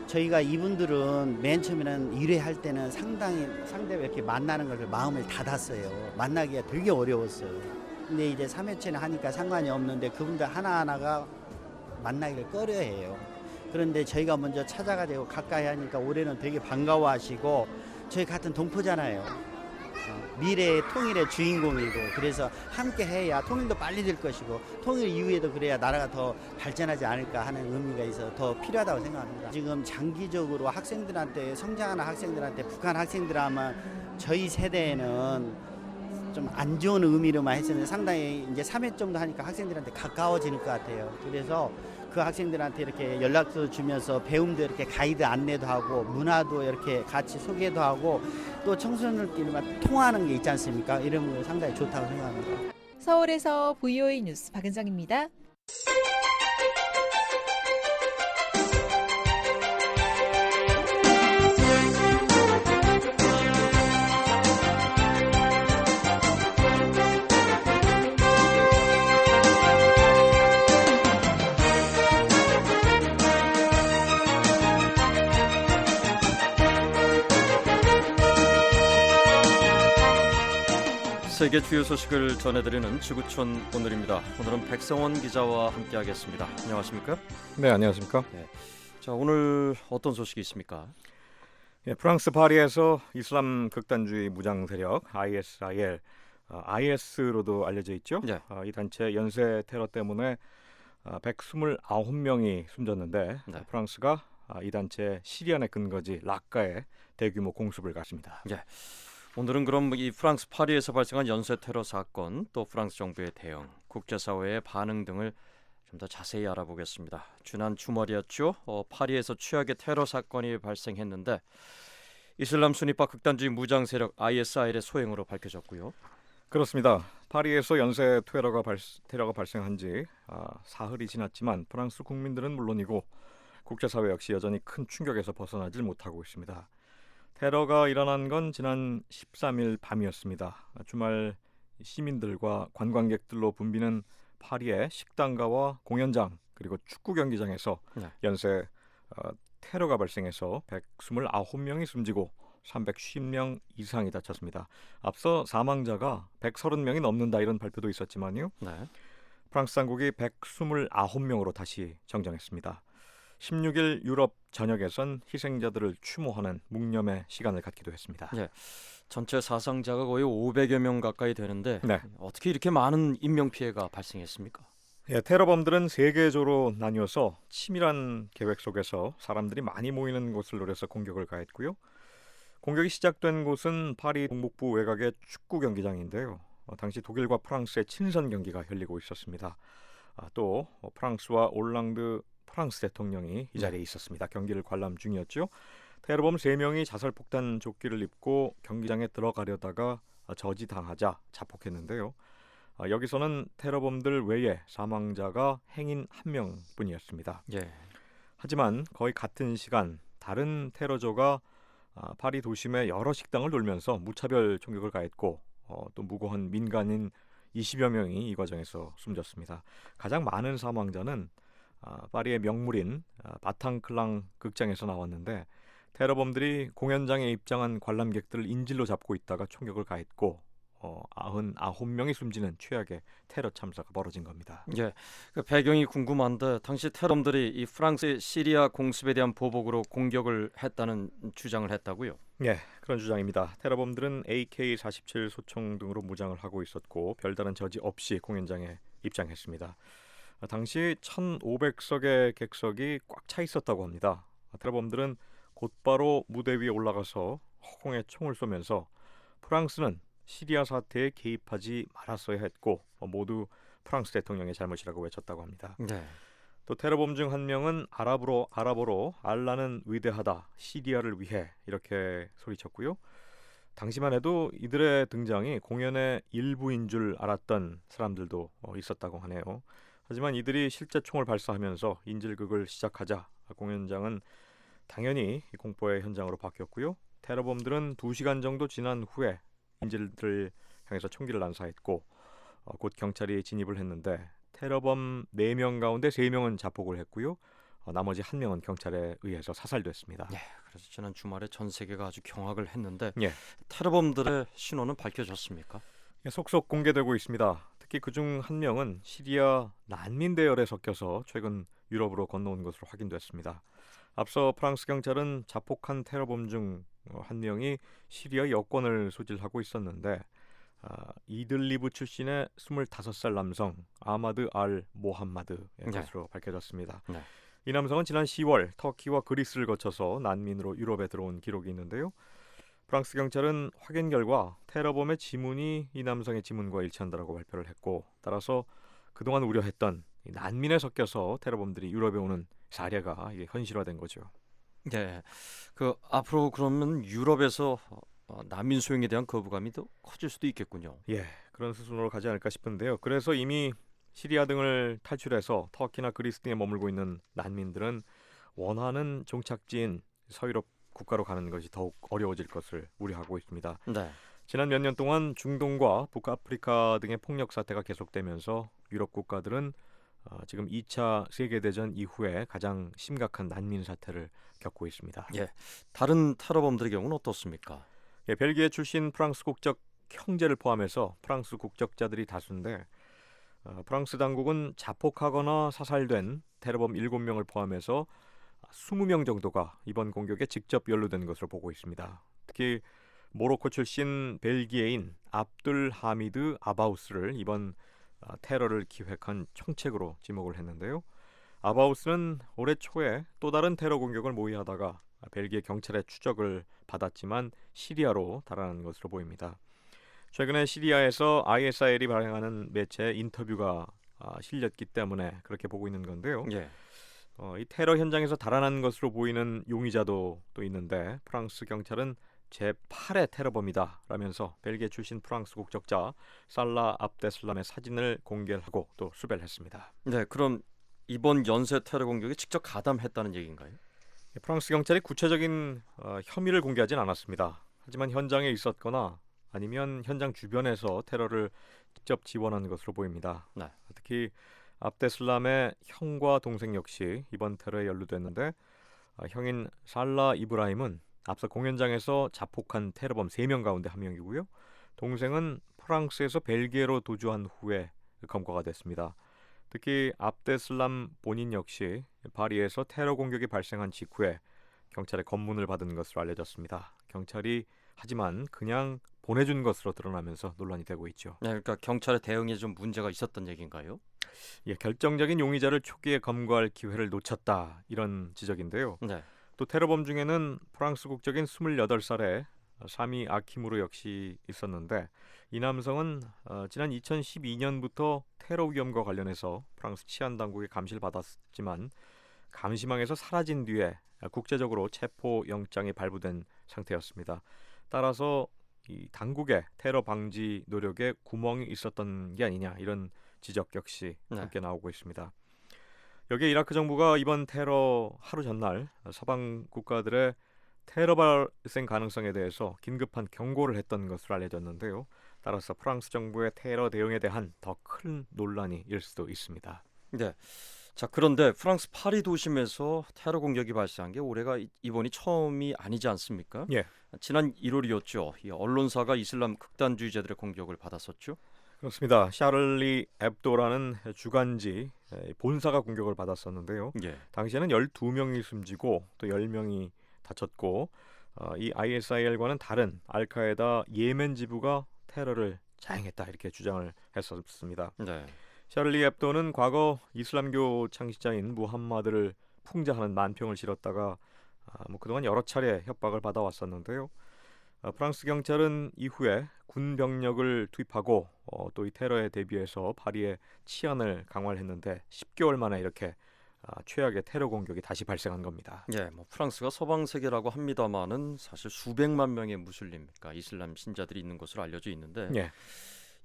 저희가 이분들은 맨 처음에는 1회 할 때는 상대와 이렇게 만나는 것을 마음을 닫았어요. 만나기가 되게 어려웠어요. 근데 이제 3회째는 하니까 상관이 없는데 그분들 하나하나가 만나기를 꺼려해요. 그런데 저희가 먼저 찾아가지고 가까이 하니까 올해는 되게 반가워하시고 저희 같은 동포잖아요. 미래의 통일의 주인공이고 그래서 함께 해야 통일도 빨리 될 것이고 통일 이후에도 그래야 나라가 더 발전하지 않을까 하는 의미가 있어서 더 필요하다고 생각합니다. 지금 장기적으로 학생들한테 성장하는 학생들한테 북한 학생들 하면 저희 세대에는 좀 안 좋은 의미로만 했었는데 상당히 이제 3회 정도 하니까 학생들한테 가까워지는 것 같아요. 그래서 그 학생들한테 이렇게 연락도 주면서 배움도 이렇게 가이드 안내도 하고 문화도 이렇게 같이 소개도 하고 또 청소년들끼리만 통하는 게 있지 않습니까? 이런 거 상당히 좋다고 생각합니다. 서울에서 VOA 뉴스 박은정입니다. 세계 주요 소식을 전해드리는 지구촌 오늘입니다. 오늘은 백성원 기자와 함께하겠습니다. 안녕하십니까? 네, 안녕하십니까? 네. 자, 오늘 어떤 소식이 있습니까? 예, 프랑스 파리에서 이슬람 극단주의 무장 세력 IS로도 알려져 있죠. 네. 이 단체 연쇄 테러 때문에 129명이 숨졌는데 네. 프랑스가 이 단체 시리안의 근거지 락카에 대규모 공습을 갔습니다. 네. 오늘은 그럼 이 프랑스 파리에서 발생한 연쇄 테러 사건, 또 프랑스 정부의 대응, 국제사회의 반응 등을 좀 더 자세히 알아보겠습니다. 지난 주말이었죠. 파리에서 최악의 테러 사건이 발생했는데 이슬람 순위파 극단주의 무장 세력 ISIL의 소행으로 밝혀졌고요. 그렇습니다. 파리에서 연쇄 테러가 발생한 지 사흘이 지났지만 프랑스 국민들은 물론이고 국제사회 역시 여전히 큰 충격에서 벗어나질 못하고 있습니다. 테러가 일어난 건 지난 13일 밤이었습니다. 주말 시민들과 관광객들로 붐비는 파리의 식당가와 공연장 그리고 축구 경기장에서 연쇄 테러가 발생해서 129명이 숨지고 350명 이상이 다쳤습니다. 앞서 사망자가 130명이 넘는다 이런 발표도 있었지만요. 네. 프랑스 당국이 129명으로 다시 정정했습니다. 16일 유럽 전역에선 희생자들을 추모하는 묵념의 시간을 갖기도 했습니다. 네. 전체 사상자가 거의 500여 명 가까이 되는데 네. 어떻게 이렇게 많은 인명피해가 발생했습니까? 예, 테러범들은 세 개조로 나뉘어서 치밀한 계획 속에서 사람들이 많이 모이는 곳을 노려서 공격을 가했고요. 공격이 시작된 곳은 파리 동북부 외곽의 축구 경기장인데요. 당시 독일과 프랑스의 친선 경기가 열리고 있었습니다. 또 프랑스와 올랑드 프랑스 대통령이 이 자리에 있었습니다. 경기를 관람 중이었죠. 테러범 3명이 자살폭탄 조끼를 입고 경기장에 들어가려다가 저지당하자 자폭했는데요. 여기서는 테러범들 외에 사망자가 행인 1명뿐이었습니다. 예. 하지만 거의 같은 시간 다른 테러조가 파리 도심의 여러 식당을 돌면서 무차별 총격을 가했고 또 무고한 민간인 20여 명이 이 과정에서 숨졌습니다. 가장 많은 사망자는 파리의 명물인 바탕클랑 극장에서 나왔는데 테러범들이 공연장에 입장한 관람객들을 인질로 잡고 있다가 총격을 가했고 99명이 숨지는 최악의 테러 참사가 벌어진 겁니다. 예, 그 배경이 궁금한데 당시 테러범들이 이 프랑스의 시리아 공습에 대한 보복으로 공격을 했다는 주장을 했다고요? 예, 그런 주장입니다. 테러범들은 AK-47 소총 등으로 무장을 하고 있었고 별다른 저지 없이 공연장에 입장했습니다. 당시 1,500석의 객석이 꽉 차 있었다고 합니다. 테러범들은 곧바로 무대 위에 올라가서 허공에 총을 쏘면서 프랑스는 시리아 사태에 개입하지 말았어야 했고 모두 프랑스 대통령의 잘못이라고 외쳤다고 합니다. 네. 또 테러범 중 한 명은 아랍어로 알라는 위대하다, 시리아를 위해 이렇게 소리쳤고요. 당시만 해도 이들의 등장이 공연의 일부인 줄 알았던 사람들도 있었다고 하네요. 하지만 이들이 실제 총을 발사하면서 인질극을 시작하자 공연장은 당연히 공포의 현장으로 바뀌었고요. 테러범들은 2시간 정도 지난 후에 인질들을 향해서 총기를 난사했고 곧 경찰이 진입을 했는데 테러범 4명 가운데 3명은 자폭을 했고요. 나머지 1명은 경찰에 의해서 사살됐습니다. 네, 그래서 지난 주말에 전 세계가 아주 경악을 했는데 예. 테러범들의 신원은 밝혀졌습니까? 예, 속속 공개되고 있습니다. 특히 그중 1명은 시리아 난민 대열에 섞여서 최근 유럽으로 건너온 것으로 확인됐습니다. 앞서 프랑스 경찰은 자폭한 테러범 중 1명이 시리아 여권을 소질하고 있었는데 이들리브 출신의 25살 남성 아마드 알 모함마드의 것으로 밝혀졌습니다. 네. 이 남성은 지난 10월 터키와 그리스를 거쳐서 난민으로 유럽에 들어온 기록이 있는데요. 프랑스 경찰은 확인 결과 테러범의 지문이 이 남성의 지문과 일치한다고 발표를 했고 따라서 그동안 우려했던 난민에 섞여서 테러범들이 유럽에 오는 사례가 이게 현실화된 거죠. 네, 그 앞으로 그러면 유럽에서 난민 수용에 대한 거부감이 더 커질 수도 있겠군요. 예, 그런 수순으로 가지 않을까 싶은데요. 그래서 이미 시리아 등을 탈출해서 터키나 그리스 등에 머물고 있는 난민들은 원하는 종착지인 서유럽 국가로 가는 것이 더욱 어려워질 것을 우려하고 있습니다. 네. 지난 몇 년 동안 중동과 북아프리카 등의 폭력 사태가 계속되면서 유럽 국가들은 지금 2차 세계대전 이후에 가장 심각한 난민 사태를 겪고 있습니다. 예, 다른 테러범들의 경우는 어떻습니까? 예, 벨기에 출신 프랑스 국적 형제를 포함해서 프랑스 국적자들이 다수인데 프랑스 당국은 자폭하거나 사살된 테러범 7명을 포함해서 20명 정도가 이번 공격에 직접 연루된 것으로 보고 있습니다. 특히 모로코 출신 벨기에인 압둘 하미드 아바우스를 이번 테러를 기획한 총책으로 지목을 했는데요. 아바우스는 올해 초에 또 다른 테러 공격을 모의하다가 벨기에 경찰의 추적을 받았지만 시리아로 달아난 것으로 보입니다. 최근에 시리아에서 ISIL이 발행하는 매체 인터뷰가 실렸기 때문에 그렇게 보고 있는 건데요. 예. 이 테러 현장에서 달아난 것으로 보이는 용의자도 또 있는데 프랑스 경찰은 제8의 테러범이다 라면서 벨기에 출신 프랑스 국적자 살라 압데슬람의 사진을 공개하고 또 수배를 했습니다. 네, 그럼 이번 연쇄 테러 공격에 직접 가담했다는 얘기인가요? 프랑스 경찰이 구체적인 혐의를 공개하진 않았습니다. 하지만 현장에 있었거나 아니면 현장 주변에서 테러를 직접 지원한 것으로 보입니다. 네. 특히 압데슬람의 형과 동생 역시 이번 테러에 연루됐는데 형인 살라 이브라임은 앞서 공연장에서 자폭한 테러범 3명 가운데 1명이고요. 동생은 프랑스에서 벨기에로 도주한 후에 검거가 됐습니다. 특히 압데슬람 본인 역시 파리에서 테러 공격이 발생한 직후에 경찰의 검문을 받은 것으로 알려졌습니다. 경찰이 하지만 그냥 보내준 것으로 드러나면서 논란이 되고 있죠. 네, 그러니까 경찰의 대응에 좀 문제가 있었던 얘기인가요? 예, 결정적인 용의자를 초기에 검거할 기회를 놓쳤다 이런 지적인데요. 네. 또 테러범 중에는 프랑스 국적인 28살의 사미 아키무르 역시 있었는데 이 남성은 지난 2012년부터 테러 위험과 관련해서 프랑스 치안 당국의 감시를 받았지만 감시망에서 사라진 뒤에 국제적으로 체포 영장이 발부된 상태였습니다. 따라서 이 당국의 테러 방지 노력에 구멍이 있었던 게 아니냐 이런 지적 역시 함께 나오고 있습니다. 여기에 이라크 정부가 이번 테러 하루 전날 서방 국가들의 테러 발생 가능성에 대해서 긴급한 경고를 했던 것으로 알려졌는데요. 따라서 프랑스 정부의 테러 대응에 대한 더 큰 논란이 일 수도 있습니다. 네. 자, 그런데 프랑스 파리 도심에서 테러 공격이 발생한 게 올해가 이번이 처음이 아니지 않습니까? 예. 지난 1월이었죠. 이 언론사가 이슬람 극단주의자들의 공격을 받았었죠. 그렇습니다. 샤를리 앱도라는 주간지 본사가 공격을 받았었는데요. 예. 당시에는 12명이 숨지고 또 10명이 다쳤고 이 ISIL과는 다른 알카에다 예멘 지부가 테러를 자행했다 이렇게 주장을 했었습니다. 네. 샤를리 앱도는 과거 이슬람교 창시자인 무함마드를 풍자하는 만평을 실었다가 그동안 여러 차례 협박을 받아왔었는데요. 프랑스 경찰은 이후에 군 병력을 투입하고 또 이 테러에 대비해서 파리의 치안을 강화를 했는데 10개월 만에 이렇게 최악의 테러 공격이 다시 발생한 겁니다. 예, 프랑스가 서방 세계라고 합니다만은 사실 수백만 명의 무슬림, 그러니까 이슬람 신자들이 있는 것으로 알려져 있는데 예.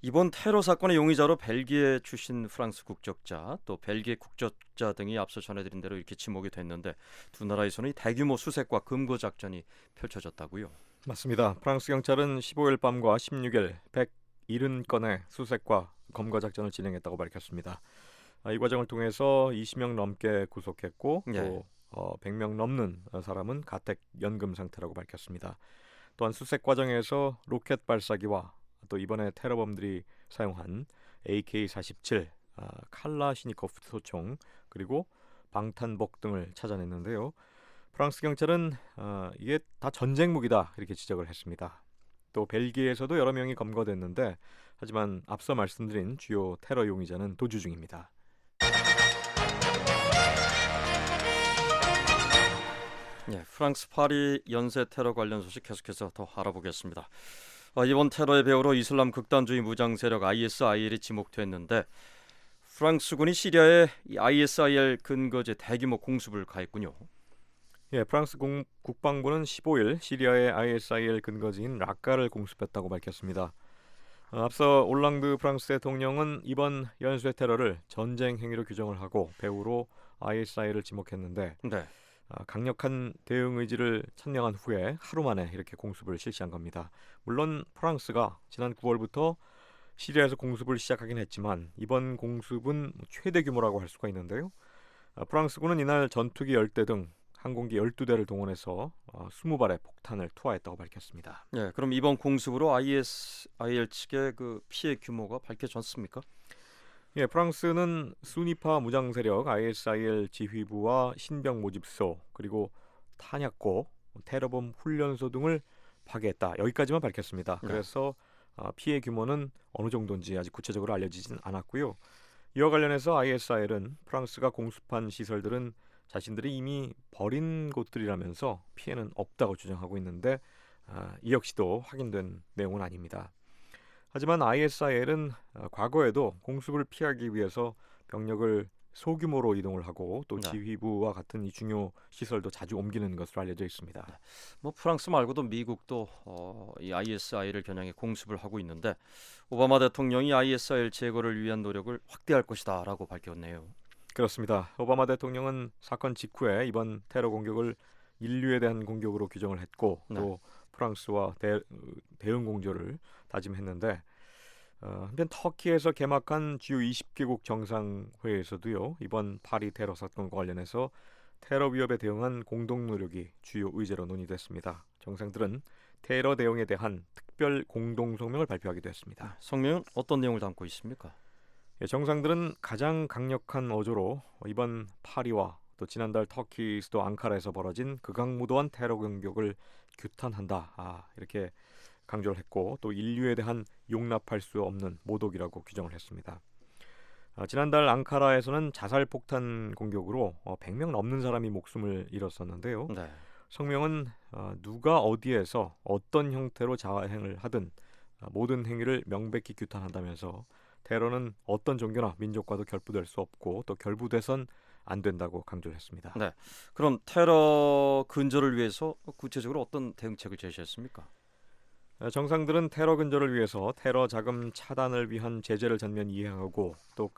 이번 테러 사건의 용의자로 벨기에 출신 프랑스 국적자 또 벨기에 국적자 등이 앞서 전해드린 대로 이렇게 지목이 됐는데 두 나라에서는 대규모 수색과 금고 작전이 펼쳐졌다고요. 맞습니다. 프랑스 경찰은 15일 밤과 16일 170건의 수색과 검거 작전을 진행했다고 밝혔습니다. 이 과정을 통해서 20명 넘게 구속했고 또 100명 넘는 사람은 가택 연금 상태라고 밝혔습니다. 또한 수색 과정에서 로켓 발사기와 또 이번에 테러범들이 사용한 AK-47, 칼라시니코프 소총 그리고 방탄복 등을 찾아냈는데요. 프랑스 경찰은 이게 다 전쟁 무기다 이렇게 지적을 했습니다. 또 벨기에에서도 여러 명이 검거됐는데 하지만 앞서 말씀드린 주요 테러 용의자는 도주 중입니다. 네, 프랑스 파리 연쇄 테러 관련 소식 계속해서 더 알아보겠습니다. 이번 테러의 배후로 이슬람 극단주의 무장 세력 ISIL이 지목됐는데 프랑스군이 시리아에 ISIL 근거지 대규모 공습을 가했군요. 예, 프랑스 국방부는 15일 시리아의 ISIL 근거지인 라카를 공습했다고 밝혔습니다. 앞서 올랑드 프랑스 대통령은 이번 연쇄 테러를 전쟁 행위로 규정을 하고 배후로 ISIL을 지목했는데 강력한 대응 의지를 천명한 후에 하루 만에 이렇게 공습을 실시한 겁니다. 물론 프랑스가 지난 9월부터 시리아에서 공습을 시작하긴 했지만 이번 공습은 최대 규모라고 할 수가 있는데요. 프랑스군은 이날 전투기 10대 등 항공기 12대를 동원해서 20발의 폭탄을 투하했다고 밝혔습니다. 예, 그럼 이번 공습으로 ISIL 측의 그 피해 규모가 밝혀졌습니까? 예, 프랑스는 수니파 무장 세력 ISIL 지휘부와 신병 모집소 그리고 탄약고, 테러범 훈련소 등을 파괴했다. 여기까지만 밝혔습니다. 그래서 피해 규모는 어느 정도인지 아직 구체적으로 알려지진 않았고요. 이와 관련해서 ISIL은 프랑스가 공습한 시설들은 자신들이 이미 버린 곳들이라면서 피해는 없다고 주장하고 있는데 이 역시도 확인된 내용은 아닙니다. 하지만 ISIL은 과거에도 공습을 피하기 위해서 병력을 소규모로 이동을 하고 또 지휘부와 같은 이 중요 시설도 자주 옮기는 것으로 알려져 있습니다. 프랑스 말고도 미국도 이 ISIL을 겨냥해 공습을 하고 있는데 오바마 대통령이 ISIL 제거를 위한 노력을 확대할 것이다라고 밝혔네요. 그렇습니다. 오바마 대통령은 사건 직후에 이번 테러 공격을 인류에 대한 공격으로 규정을 했고 또 프랑스와 대응 공조를 다짐했는데 한편 터키에서 개막한 주요 20개국 정상회의에서도요. 이번 파리 테러 사건과 관련해서 테러 위협에 대응한 공동 노력이 주요 의제로 논의됐습니다. 정상들은 테러 대응에 대한 특별 공동 성명을 발표하기도 했습니다. 성명은 어떤 내용을 담고 있습니까? 정상들은 가장 강력한 어조로 이번 파리와 또 지난달 터키 수도 앙카라에서 벌어진 극악무도한 테러 공격을 규탄한다. 이렇게 강조를 했고 또 인류에 대한 용납할 수 없는 모독이라고 규정을 했습니다. 지난달 앙카라에서는 자살폭탄 공격으로 100명 넘는 사람이 목숨을 잃었었는데요. 성명은 누가 어디에서 어떤 형태로 자행을 하든 모든 행위를 명백히 규탄한다면서 테러는 어떤 종교나 민족과도 결부될 수 없고 또 결부돼선 안 된다고 강조를 했습니다. 네, 그럼 테러 근절을 위해서 구체적으로 어떤 대응책을 제시했습니까? 정상들은 테러 근절을 위해서 테러 자금 차단을 위한 제재를 전면 이행하고 또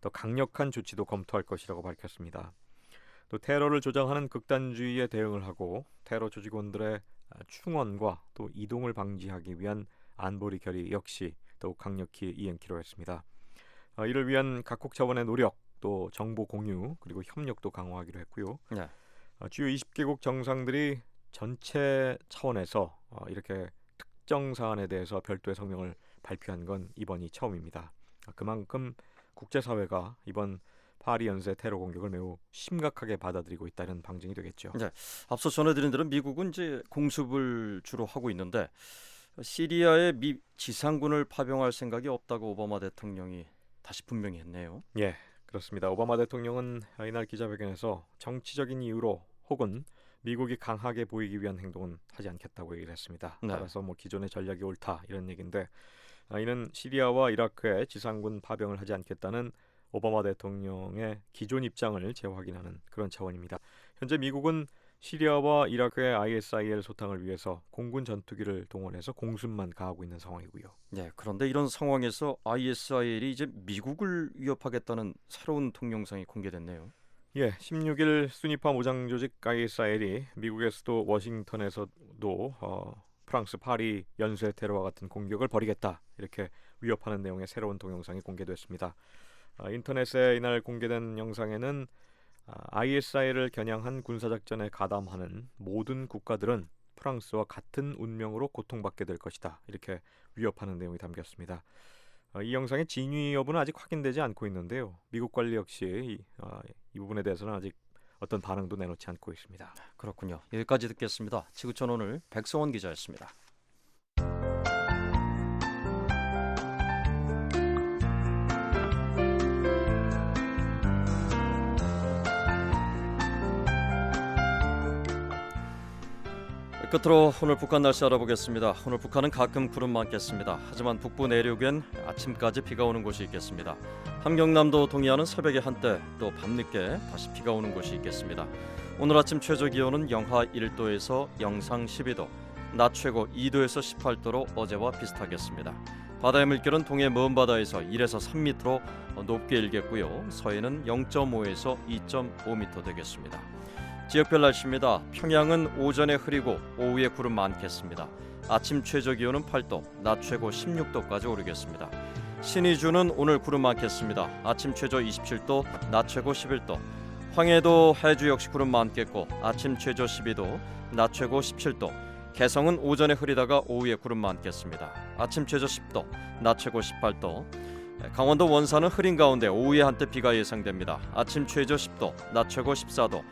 더 강력한 조치도 검토할 것이라고 밝혔습니다. 또 테러를 조장하는 극단주의에 대응을 하고 테러 조직원들의 충원과 또 이동을 방지하기 위한 안보리 결의 역시 더욱 강력히 이행키로 했습니다. 이를 위한 각국 차원의 노력, 또 정보 공유 그리고 협력도 강화하기로 했고요. 네. 주요 20개국 정상들이 전체 차원에서 이렇게 특정 사안에 대해서 별도의 성명을 발표한 건 이번이 처음입니다. 그만큼 국제사회가 이번 파리 연쇄 테러 공격을 매우 심각하게 받아들이고 있다는 방증이 되겠죠. 네. 앞서 전해드린 대로 미국은 이제 공습을 주로 하고 있는데 시리아에 미 지상군을 파병할 생각이 없다고 오바마 대통령이 다시 분명히 했네요. 예, 그렇습니다. 오바마 대통령은 이날 기자회견에서 정치적인 이유로 혹은 미국이 강하게 보이기 위한 행동은 하지 않겠다고 얘기를 했습니다. 네. 따라서 기존의 전략이 옳다 이런 얘기인데 이는 시리아와 이라크에 지상군 파병을 하지 않겠다는 오바마 대통령의 기존 입장을 재확인하는 그런 차원입니다. 현재 미국은 시리아와 이라크의 ISIL 소탕을 위해서 공군 전투기를 동원해서 공습만 가하고 있는 상황이고요. 네, 그런데 이런 상황에서 ISIL이 이제 미국을 위협하겠다는 새로운 동영상이 공개됐네요. 예, 16일 순위파 무장 조직 ISIL이 미국의 수도 워싱턴에서도 프랑스 파리 연쇄 테러와 같은 공격을 벌이겠다 이렇게 위협하는 내용의 새로운 동영상이 공개됐습니다. 인터넷에 이날 공개된 영상에는 ISIL을 겨냥한 군사작전에 가담하는 모든 국가들은 프랑스와 같은 운명으로 고통받게 될 것이다 이렇게 위협하는 내용이 담겼습니다. 이 영상의 진위 여부는 아직 확인되지 않고 있는데요. 미국 관리 역시 이 부분에 대해서는 아직 어떤 반응도 내놓지 않고 있습니다. 그렇군요. 여기까지 듣겠습니다. 지구촌 오늘 백성원 기자였습니다. 끝으로 오늘 북한 날씨 알아보겠습니다. 오늘 북한은 가끔 구름 많겠습니다. 하지만 북부 내륙엔 아침까지 비가 오는 곳이 있겠습니다. 함경남도 동해안은 새벽에 한때 또 밤늦게 다시 비가 오는 곳이 있겠습니다. 오늘 아침 최저 기온은 영하 1도에서 영상 12도, 낮 최고 2도에서 18도로 어제와 비슷하겠습니다. 바다의 물결은 동해 먼바다에서 1에서 3m로 높게 일겠고요. 서해는 0.5에서 2.5m 되겠습니다. 지역별 날씨입니다. 평양은 오전에 흐리고 오후에 구름 많겠습니다. 아침 최저 기온은 8도, 낮 최고 16도까지 오르겠습니다. 신의주는 오늘 구름 많겠습니다. 아침 최저 27도, 낮 최고 11도. 황해도 해주 역시 구름 많겠고 아침 최저 12도, 낮 최고 17도. 개성은 오전에 흐리다가 오후에 구름 많겠습니다. 아침 최저 10도, 낮 최고 18도. 강원도 원산은 흐린 가운데 오후에 한때 비가 예상됩니다. 아침 최저 10도, 낮 최고 14도.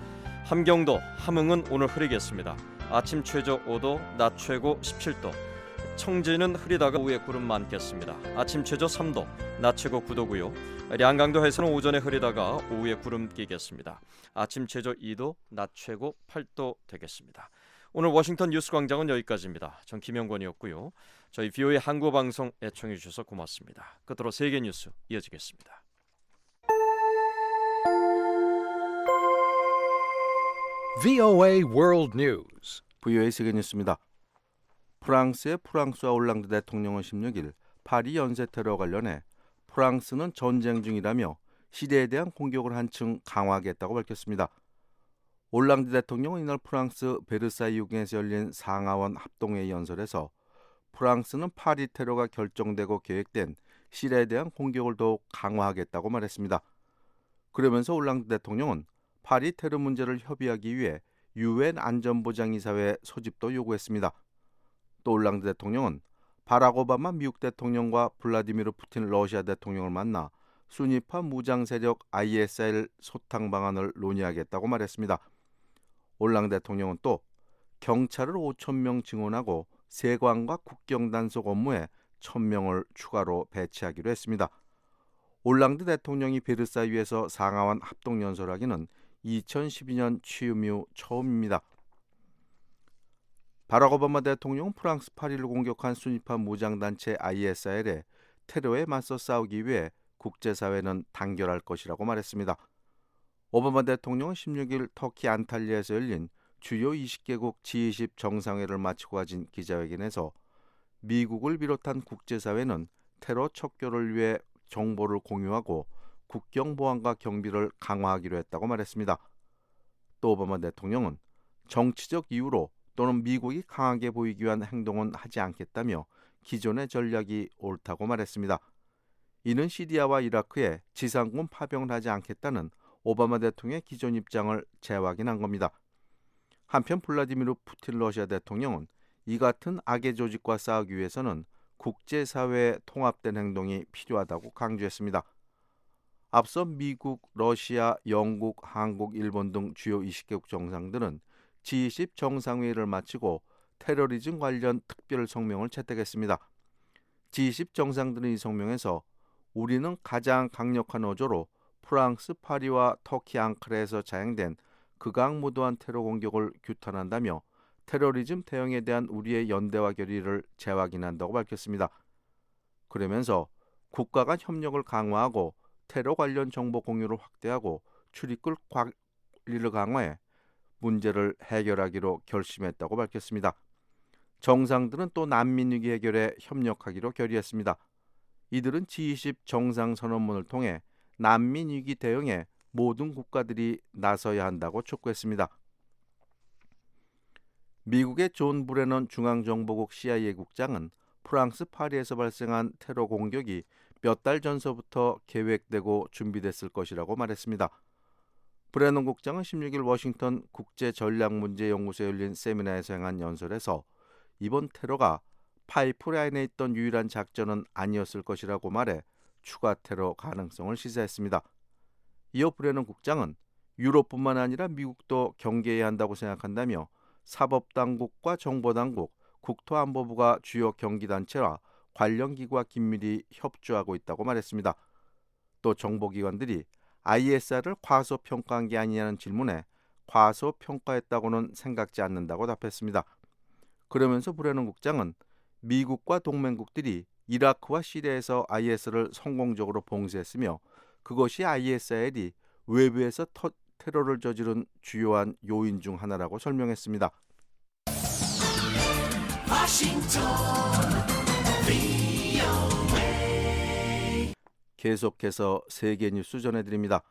함경도, 함흥은 오늘 흐리겠습니다. 아침 최저 5도, 낮 최고 17도. 청진은 흐리다가 오후에 구름 많겠습니다. 아침 최저 3도, 낮 최고 9도고요. 량강도 해수는 오전에 흐리다가 오후에 구름 끼겠습니다. 아침 최저 2도, 낮 최고 8도 되겠습니다. 오늘 워싱턴 뉴스 광장은 여기까지입니다. 전 김영권이었고요. 저희 VOA 한국어 방송 애청해 주셔서 고맙습니다. 끝으로 세계 뉴스 이어지겠습니다. VOA World News. VOA 세계 뉴스입니다. 프랑스의 프랑스와 올랑드 대통령은 16일 파리 연쇄 테러 관련해 프랑스는 전쟁 중이라며 시리아에 대한 공격을 한층 강화하겠다고 밝혔습니다. 올랑드 대통령은 이날 프랑스 베르사유 궁에서 열린 상하원 합동회의 연설에서 프랑스는 파리 테러가 결정되고 계획된 시리아에 대한 공격을 더욱 강화하겠다고 말했습니다. 그러면서 올랑드 대통령은 파리 테러 문제를 협의하기 위해 유엔 안전보장이사회 소집도 요구했습니다. 또 올랑드 대통령은 바락 오바마 미국 대통령과 블라디미르 푸틴 러시아 대통령을 만나 순위파 무장 세력 ISIL 소탕 방안을 논의하겠다고 말했습니다. 올랑드 대통령은 또 경찰을 5,000명 증원하고 세관과 국경 단속 업무에 1,000명을 추가로 배치하기로 했습니다. 올랑드 대통령이 베르사유에서 상하원 합동연설하기는 2012년 취임 이후 처음입니다. 바락 오바마 대통령은 프랑스 파리를 공격한 순위파 무장단체 ISIL의 테러에 맞서 싸우기 위해 국제사회는 단결할 것이라고 말했습니다. 오바마 대통령은 16일 터키 안탈리아에서 열린 주요 20개국 G20 정상회를 마치고 가진 기자회견에서 미국을 비롯한 국제사회는 테러 척결을 위해 정보를 공유하고 국경 보안과 경비를 강화하기로 했다고 말했습니다. 또 오바마 대통령은 정치적 이유로 또는 미국이 강하게 보이기 위한 행동은 하지 않겠다며 기존의 전략이 옳다고 말했습니다. 이는 시리아와 이라크에 지상군 파병을 하지 않겠다는 오바마 대통령의 기존 입장을 재확인한 겁니다. 한편 블라디미르 푸틴 러시아 대통령은 이 같은 악의 조직과 싸우기 위해서는 국제사회의 통합된 행동이 필요하다고 강조했습니다. 앞서 미국, 러시아, 영국, 한국, 일본 등 주요 20개국 정상들은 G20 정상회의를 마치고 테러리즘 관련 특별 성명을 채택했습니다. G20 정상들은 이 성명에서 우리는 가장 강력한 어조로 프랑스 파리와 터키 앙카라에서 자행된 극악무도한 테러 공격을 규탄한다며 테러리즘 대응에 대한 우리의 연대와 결의를 재확인한다고 밝혔습니다. 그러면서 국가 간 협력을 강화하고 테러 관련 정보 공유를 확대하고 출입국 관리를 강화해 문제를 해결하기로 결심했다고 밝혔습니다. 정상들은 또 난민 위기 해결에 협력하기로 결의했습니다. 이들은 G20 정상선언문을 통해 난민 위기 대응에 모든 국가들이 나서야 한다고 촉구했습니다. 미국의 존 브레넌 중앙정보국 CIA 국장은 프랑스 파리에서 발생한 테러 공격이 몇 달 전서부터 계획되고 준비됐을 것이라고 말했습니다. 브레넌 국장은 16일 워싱턴 국제전략문제연구소에 열린 세미나에서 행한 연설에서 이번 테러가 파이프라인에 있던 유일한 작전은 아니었을 것이라고 말해 추가 테러 가능성을 시사했습니다. 이어 브레넌 국장은 유럽뿐만 아니라 미국도 경계해야 한다고 생각한다며 사법당국과 정보당국, 국토안보부가 주요 경기단체와 관련 기구와 긴밀히 협조하고 있다고 말했습니다. 또 정보기관들이 ISR을 과소평가한 게 아니냐는 질문에 과소평가했다고는 생각지 않는다고 답했습니다. 그러면서 브레넌 국장은 미국과 동맹국들이 이라크와 시리아에서 IS를 성공적으로 봉쇄했으며 그것이 ISR이 외부에서 테러를 저지른 주요한 요인 중 하나라고 설명했습니다. 계속해서 세계 뉴스 전해드립니다.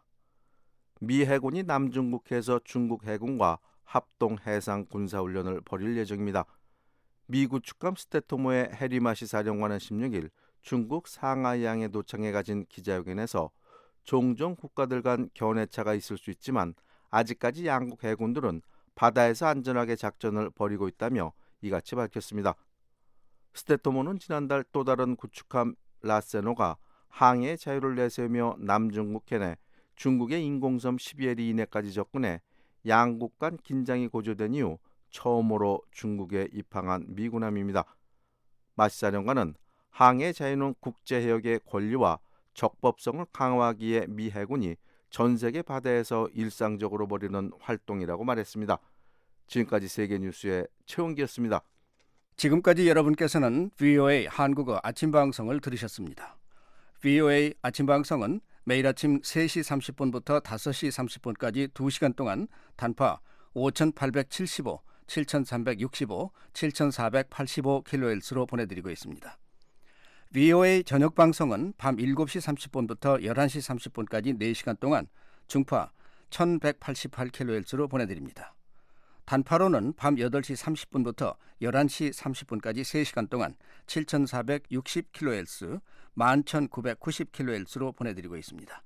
미 해군이 남중국해에서 중국 해군과 합동 해상 군사훈련을 벌일 예정입니다. 미 구축함 스테토모의 해리마시 사령관은 16일 중국 상하이항에 도착해 가진 기자회견에서 종종 국가들 간 견해차가 있을 수 있지만 아직까지 양국 해군들은 바다에서 안전하게 작전을 벌이고 있다며 이같이 밝혔습니다. 스테토모는 지난달 또 다른 구축함 라세노가 항해의 자유를 내세우며 남중국해 내 중국의 인공섬 12해리 이내까지 접근해 양국 간 긴장이 고조된 이후 처음으로 중국에 입항한 미군함입니다. 마시 사령관은 항해 자유는 국제해역의 권리와 적법성을 강화하기에 미 해군이 전 세계 바다에서 일상적으로 벌이는 활동이라고 말했습니다. 지금까지 세계뉴스의 최원기였습니다. 지금까지 여러분께서는 VOA 한국어 아침방송을 들으셨습니다. VOA 아침방송은 매일 아침 3시 30분부터 5시 30분까지 2시간 동안 단파 5875, 7365, 7485kHz로 보내드리고 있습니다. VOA 저녁방송은 밤 7시 30분부터 11시 30분까지 4시간 동안 중파 1188kHz로 보내드립니다. 단파로는 밤 8시 30분부터 11시 30분까지 3시간 동안 7460kHz, 11990kHz로 보내드리고 있습니다.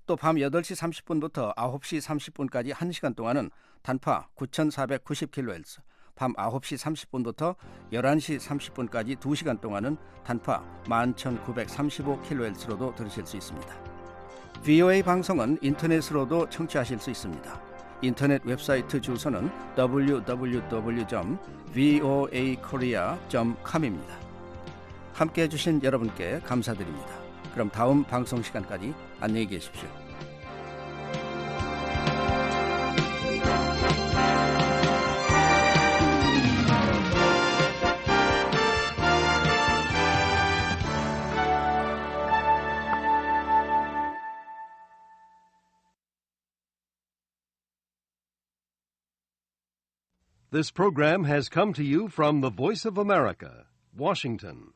또 밤 8시 30분부터 9시 30분까지 1시간 동안은 단파 9490kHz, 밤 9시 30분부터 11시 30분까지 2시간 동안은 단파 11935kHz로도 들으실 수 있습니다. VOA 방송은 인터넷으로도 청취하실 수 있습니다. 인터넷 웹사이트 주소는 www.voakorea.com입니다. 함께해 주신 여러분께 감사드립니다. 그럼 다음 방송 시간까지 안녕히 계십시오. This program has come to you from the Voice of America, Washington.